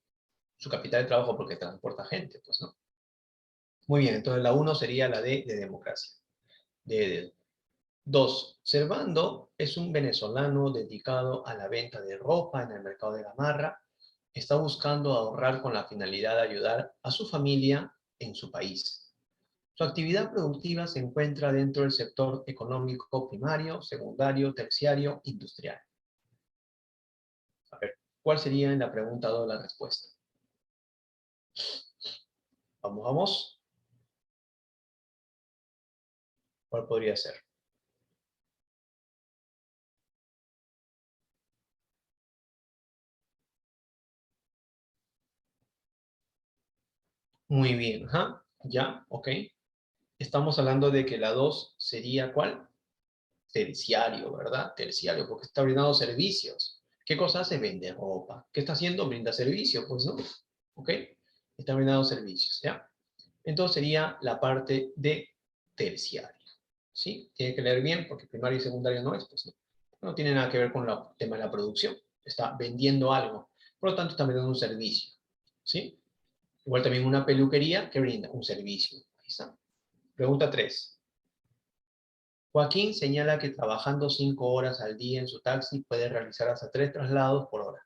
Su capital de trabajo porque transporta gente, pues, ¿no? Muy bien, entonces la uno sería la D de democracia. D. 2. Servando es un venezolano dedicado a la venta de ropa en el mercado de Gamarra. Está buscando ahorrar con la finalidad de ayudar a su familia en su país. Su actividad productiva se encuentra dentro del sector económico primario, secundario, terciario, industrial. A ver, ¿cuál sería en la pregunta 2 la respuesta? Vamos, vamos. ¿Cuál podría ser? Muy bien, ajá, ya, ok. Estamos hablando de que la 2 sería ¿cuál? Terciario, ¿verdad? Terciario, porque está brindando servicios. ¿Qué cosa hace? Vende ropa. ¿Qué está haciendo? Brinda servicio, pues, ¿no? ¿Ok? Está brindando servicios, ¿ya? Entonces sería la parte de terciario, ¿sí? Tiene que leer bien porque primario y secundario no es, pues, ¿no? No tiene nada que ver con el tema de la producción. Está vendiendo algo. Por lo tanto, está brindando un servicio, ¿sí? Igual también una peluquería que brinda un servicio. Ahí está. Pregunta 3. Joaquín señala que trabajando 5 horas al día en su taxi puede realizar hasta 3 traslados por hora.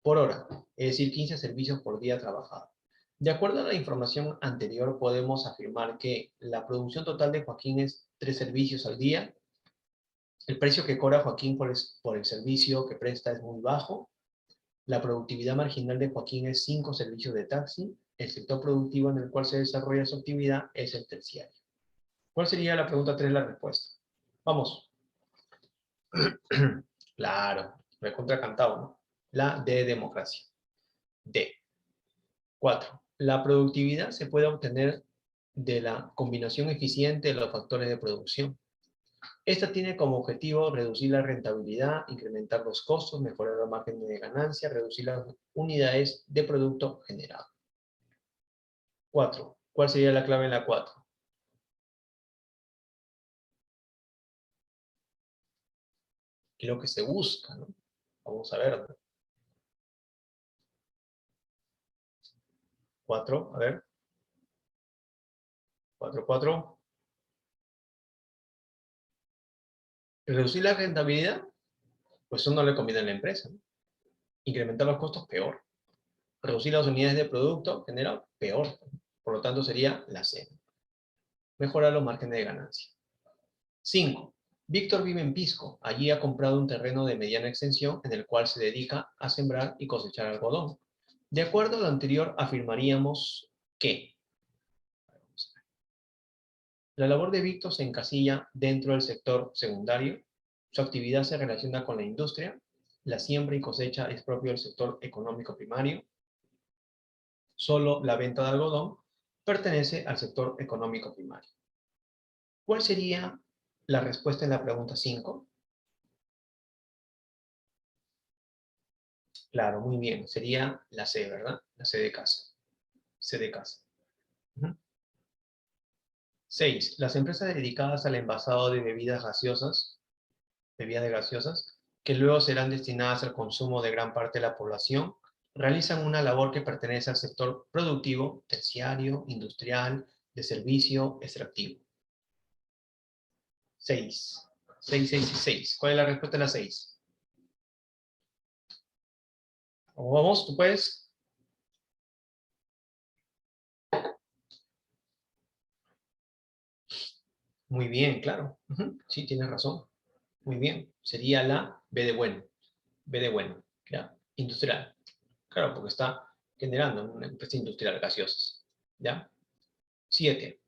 Por hora, es decir, 15 servicios por día trabajado. De acuerdo a la información anterior, podemos afirmar que la producción total de Joaquín es 3 servicios al día. El precio que cobra Joaquín por el servicio que presta es muy bajo. La productividad marginal de Joaquín es 5 servicios de taxi. El sector productivo en el cual se desarrolla su actividad es el terciario. ¿Cuál sería la pregunta 3 la respuesta? Vamos. Claro, me contracantado, ¿no? La de democracia. D. 4. La productividad se puede obtener de la combinación eficiente de los factores de producción. Esta tiene como objetivo reducir la rentabilidad, incrementar los costos, mejorar los márgenes de ganancia, reducir las unidades de producto generado. 4. ¿Cuál sería la clave en la 4? ¿Qué es lo que se busca, ¿no? Vamos a ver. 4, a ver. 4, 4. Reducir la rentabilidad, pues eso no le conviene a la empresa, ¿no? Incrementar los costos, peor. Reducir las unidades de producto generado, peor. Por lo tanto, sería la C. Mejorar los márgenes de ganancia. 5. Víctor vive en Pisco. Allí ha comprado un terreno de mediana extensión en el cual se dedica a sembrar y cosechar algodón. De acuerdo a lo anterior, afirmaríamos que la labor de Víctor se encasilla dentro del sector secundario. Su actividad se relaciona con la industria. La siembra y cosecha es propio del sector económico primario. Solo la venta de algodón pertenece al sector económico primario. ¿Cuál sería la respuesta en la pregunta 5? Claro, muy bien. Sería la C, ¿verdad? La C de casa. C de casa. 6. Las empresas dedicadas al envasado de bebidas gaseosas, que luego serán destinadas al consumo de gran parte de la población, realizan una labor que pertenece al sector productivo, terciario, industrial, de servicio, extractivo. 6. 6, 6 y 6. ¿Cuál es la respuesta de la 6? Vamos, tú puedes. Muy bien, claro. Sí, tienes razón. Muy bien. Sería la B de bueno. B de bueno. ¿Ya? Industrial. Claro, porque está generando una empresa industrial gaseosas. ¿Ya? 7.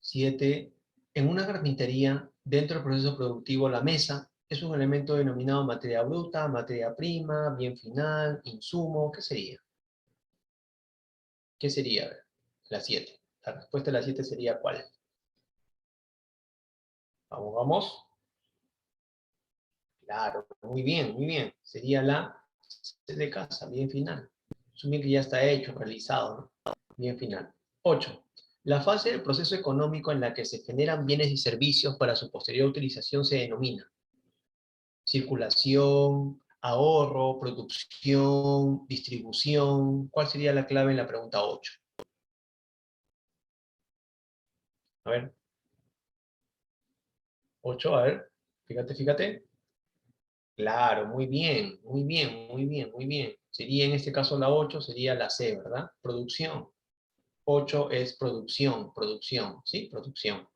7. En una carpintería, dentro del proceso productivo, la mesa es un elemento denominado materia bruta, materia prima, bien final, insumo. ¿Qué sería? ¿Qué sería? A ver, la 7. La respuesta de la 7 sería ¿cuál? Vamos, vamos. Claro, muy bien, muy bien. Sería la C de casa, bien final. Asumir que ya está hecho, realizado, ¿no? Bien final. 8. La fase del proceso económico en la que se generan bienes y servicios para su posterior utilización se denomina circulación, ahorro, producción, distribución. ¿Cuál sería la clave en la pregunta 8? A ver, 8, a ver, fíjate, fíjate. Claro, muy bien, muy bien, muy bien, muy bien. Sería en este caso la 8, sería la C, ¿verdad? Producción. 8 es producción, producción, ¿sí? Producción.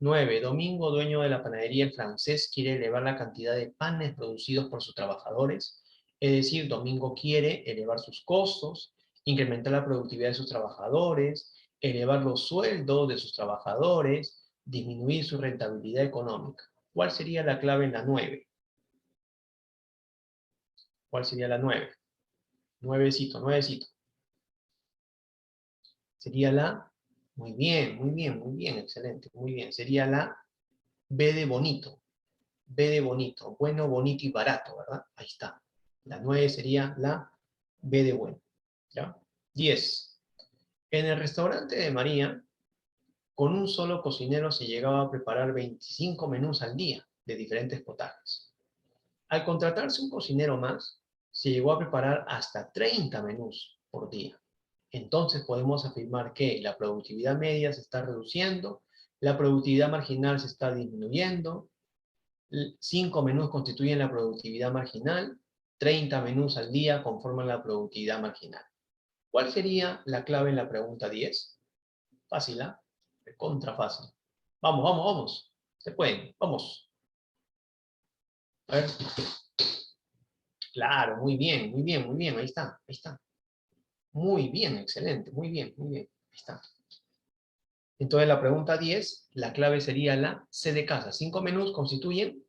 9. Domingo, dueño de la panadería El Francés, quiere elevar la cantidad de panes producidos por sus trabajadores. Es decir, Domingo quiere elevar sus costos, incrementar la productividad de sus trabajadores, elevar los sueldos de sus trabajadores, disminuir su rentabilidad económica. ¿Cuál sería la clave en la 9? ¿Cuál sería la 9? Nuevecito, nuevecito. Sería la... Muy bien, muy bien, muy bien, excelente, muy bien. Sería la B de bonito. B de bonito. Bueno, bonito y barato, ¿verdad? Ahí está. La 9 sería la B de bueno. ¿Ya? 10. En el restaurante de María, con un solo cocinero se llegaba a preparar 25 menús al día de diferentes potajes. Al contratarse un cocinero más, se llegó a preparar hasta 30 menús por día. Entonces podemos afirmar que la productividad media se está reduciendo, la productividad marginal se está disminuyendo, 5 menús constituyen la productividad marginal, 30 menús al día conforman la productividad marginal. ¿Cuál sería la clave en la pregunta 10? Fácil, ¿ah? Contra fácil. Vamos, vamos, vamos. Se pueden, vamos. A ver. Claro, muy bien, muy bien, muy bien. Ahí está, ahí está. Muy bien, excelente, muy bien, muy bien. Ahí está. Entonces la pregunta 10, la clave sería la C de casa. 5 menús constituyen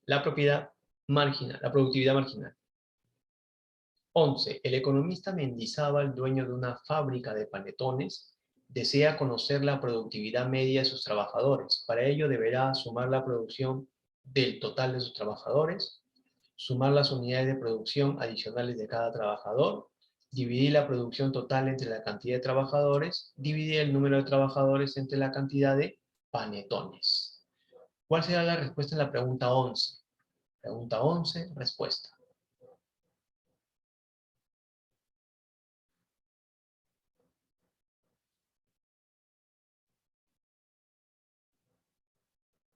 la propiedad marginal, la productividad marginal. 11. El economista Mendizábal, dueño de una fábrica de panetones, desea conocer la productividad media de sus trabajadores. Para ello deberá sumar la producción del total de sus trabajadores, sumar las unidades de producción adicionales de cada trabajador, dividir la producción total entre la cantidad de trabajadores, dividir el número de trabajadores entre la cantidad de panetones. ¿Cuál será la respuesta en la pregunta 11? Pregunta 11, respuesta.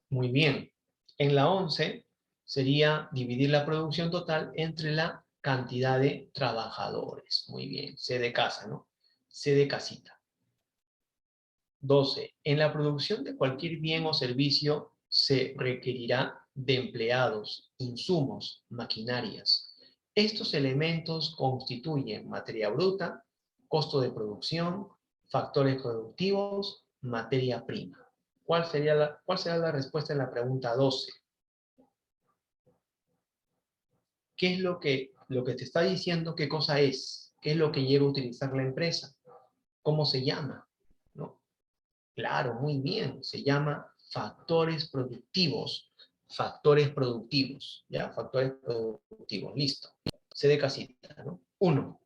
Muy bien. En la 11 sería dividir la producción total entre la cantidad de trabajadores. Muy bien. C de casa, ¿no? C de casita. 12. En la producción de cualquier bien o servicio se requerirá de empleados, insumos, maquinarias. Estos elementos constituyen materia bruta, costo de producción, factores productivos, materia prima. ¿Cuál será la respuesta en la pregunta 12? ¿Qué es lo que te está diciendo? ¿Qué cosa es? ¿Qué es lo que llega a utilizar la empresa? ¿Cómo se llama? ¿No? Claro, muy bien. Se llama factores productivos. Factores productivos. ¿Ya? Factores productivos. Listo. C de casita, ¿no? 1.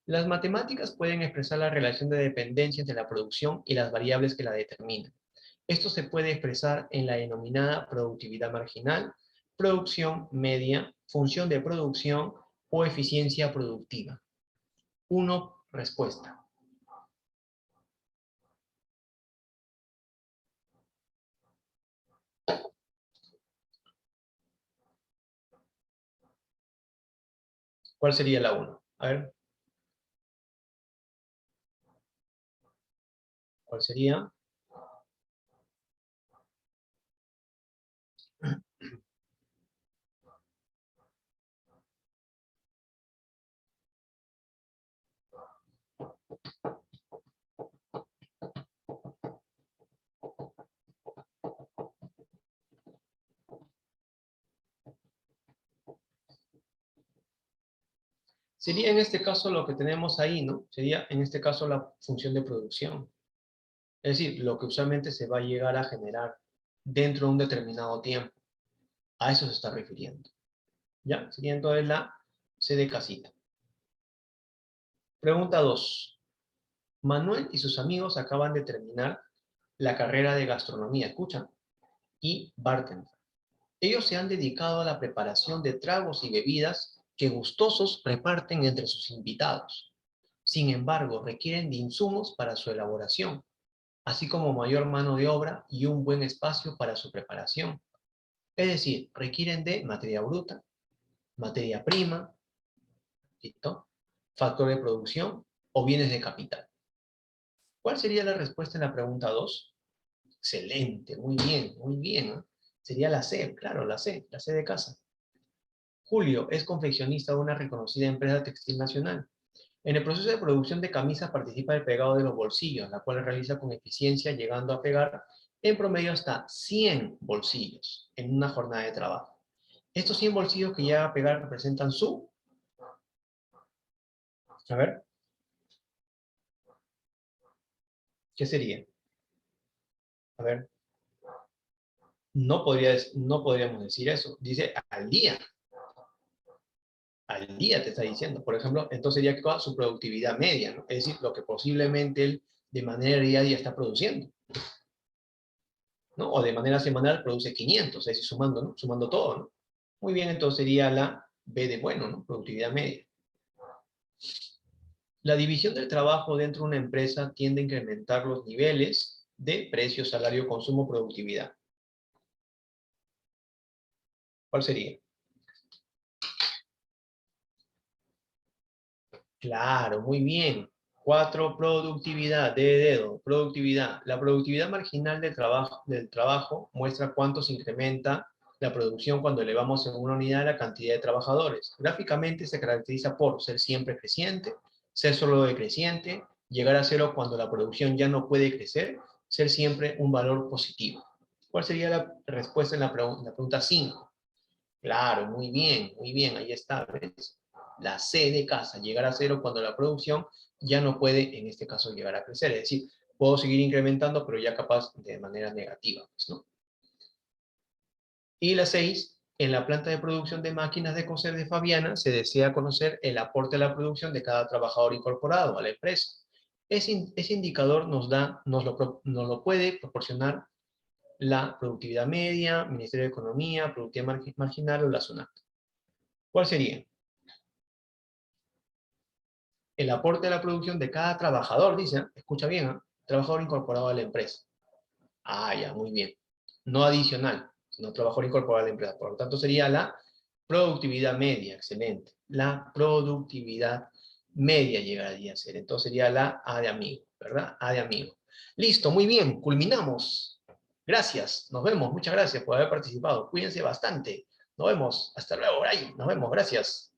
Las matemáticas pueden expresar la relación de dependencia entre la producción y las variables que la determinan. Esto se puede expresar en la denominada productividad marginal, producción media, función de producción o eficiencia productiva. 1. Respuesta. ¿Cuál sería la 1? A ver, ¿cuál sería? Sería en este caso lo que tenemos ahí, ¿no? Sería en este caso la función de producción. Es decir, lo que usualmente se va a llegar a generar dentro de un determinado tiempo. A eso se está refiriendo. ¿Ya? Sería entonces la C de casita. Pregunta 2. Manuel y sus amigos acaban de terminar la carrera de gastronomía, ¿escuchan? Y bartender. Ellos se han dedicado a la preparación de tragos y bebidas que gustosos reparten entre sus invitados. Sin embargo, requieren de insumos para su elaboración, así como mayor mano de obra y un buen espacio para su preparación. Es decir, requieren de materia bruta, materia prima, ¿listo? Factor de producción o bienes de capital. ¿Cuál sería la respuesta en la pregunta 2? Excelente, muy bien, muy bien, ¿no? Sería la C, claro, la C de casa. Julio es confeccionista de una reconocida empresa textil nacional. En el proceso de producción de camisas participa el pegado de los bolsillos, la cual realiza con eficiencia, llegando a pegar en promedio hasta 100 bolsillos en una jornada de trabajo. Estos 100 bolsillos que llega a pegar representan su... A ver, ¿qué sería? A ver, no podríamos decir eso. Dice al día. Al día te está diciendo. Por ejemplo, entonces sería que su productividad media, ¿no? Es decir, lo que posiblemente él de manera diaria está produciendo, ¿no? O de manera semanal produce 500, es decir, sumando, ¿no? Sumando todo, ¿no? Muy bien, entonces sería la B de bueno, ¿no? Productividad media. La división del trabajo dentro de una empresa tiende a incrementar los niveles de precio, salario, consumo, productividad. ¿Cuál sería? Claro, muy bien. 4, productividad, D de dedo, productividad. La productividad marginal del trabajo muestra cuánto se incrementa la producción cuando elevamos en una unidad la cantidad de trabajadores. Gráficamente se caracteriza por ser siempre creciente, ser solo decreciente, llegar a cero cuando la producción ya no puede crecer, ser siempre un valor positivo. ¿Cuál sería la respuesta en la pregunta 5? Claro, muy bien, ahí está, ¿ves? La C de casa, llegar a cero cuando la producción ya no puede, en este caso, llegar a crecer. Es decir, puedo seguir incrementando, pero ya capaz de manera negativa, pues, ¿no? Y la 6, en la planta de producción de máquinas de coser de Fabiana, se desea conocer el aporte a la producción de cada trabajador incorporado a la empresa. Ese indicador nos lo puede proporcionar la productividad media, Ministerio de Economía, productividad marginal o la SUNAT. ¿Cuál sería? El aporte a la producción de cada trabajador, dice, escucha bien, ¿eh? Trabajador incorporado a la empresa. Ah, ya, muy bien. No adicional, sino trabajador incorporado a la empresa. Por lo tanto, sería la productividad media, excelente. La productividad media llegaría a ser. Entonces sería la A de amigo, ¿verdad? A de amigo. Listo, muy bien, culminamos. Gracias, nos vemos. Muchas gracias por haber participado. Cuídense bastante. Nos vemos. Hasta luego, Brian. Nos vemos, gracias.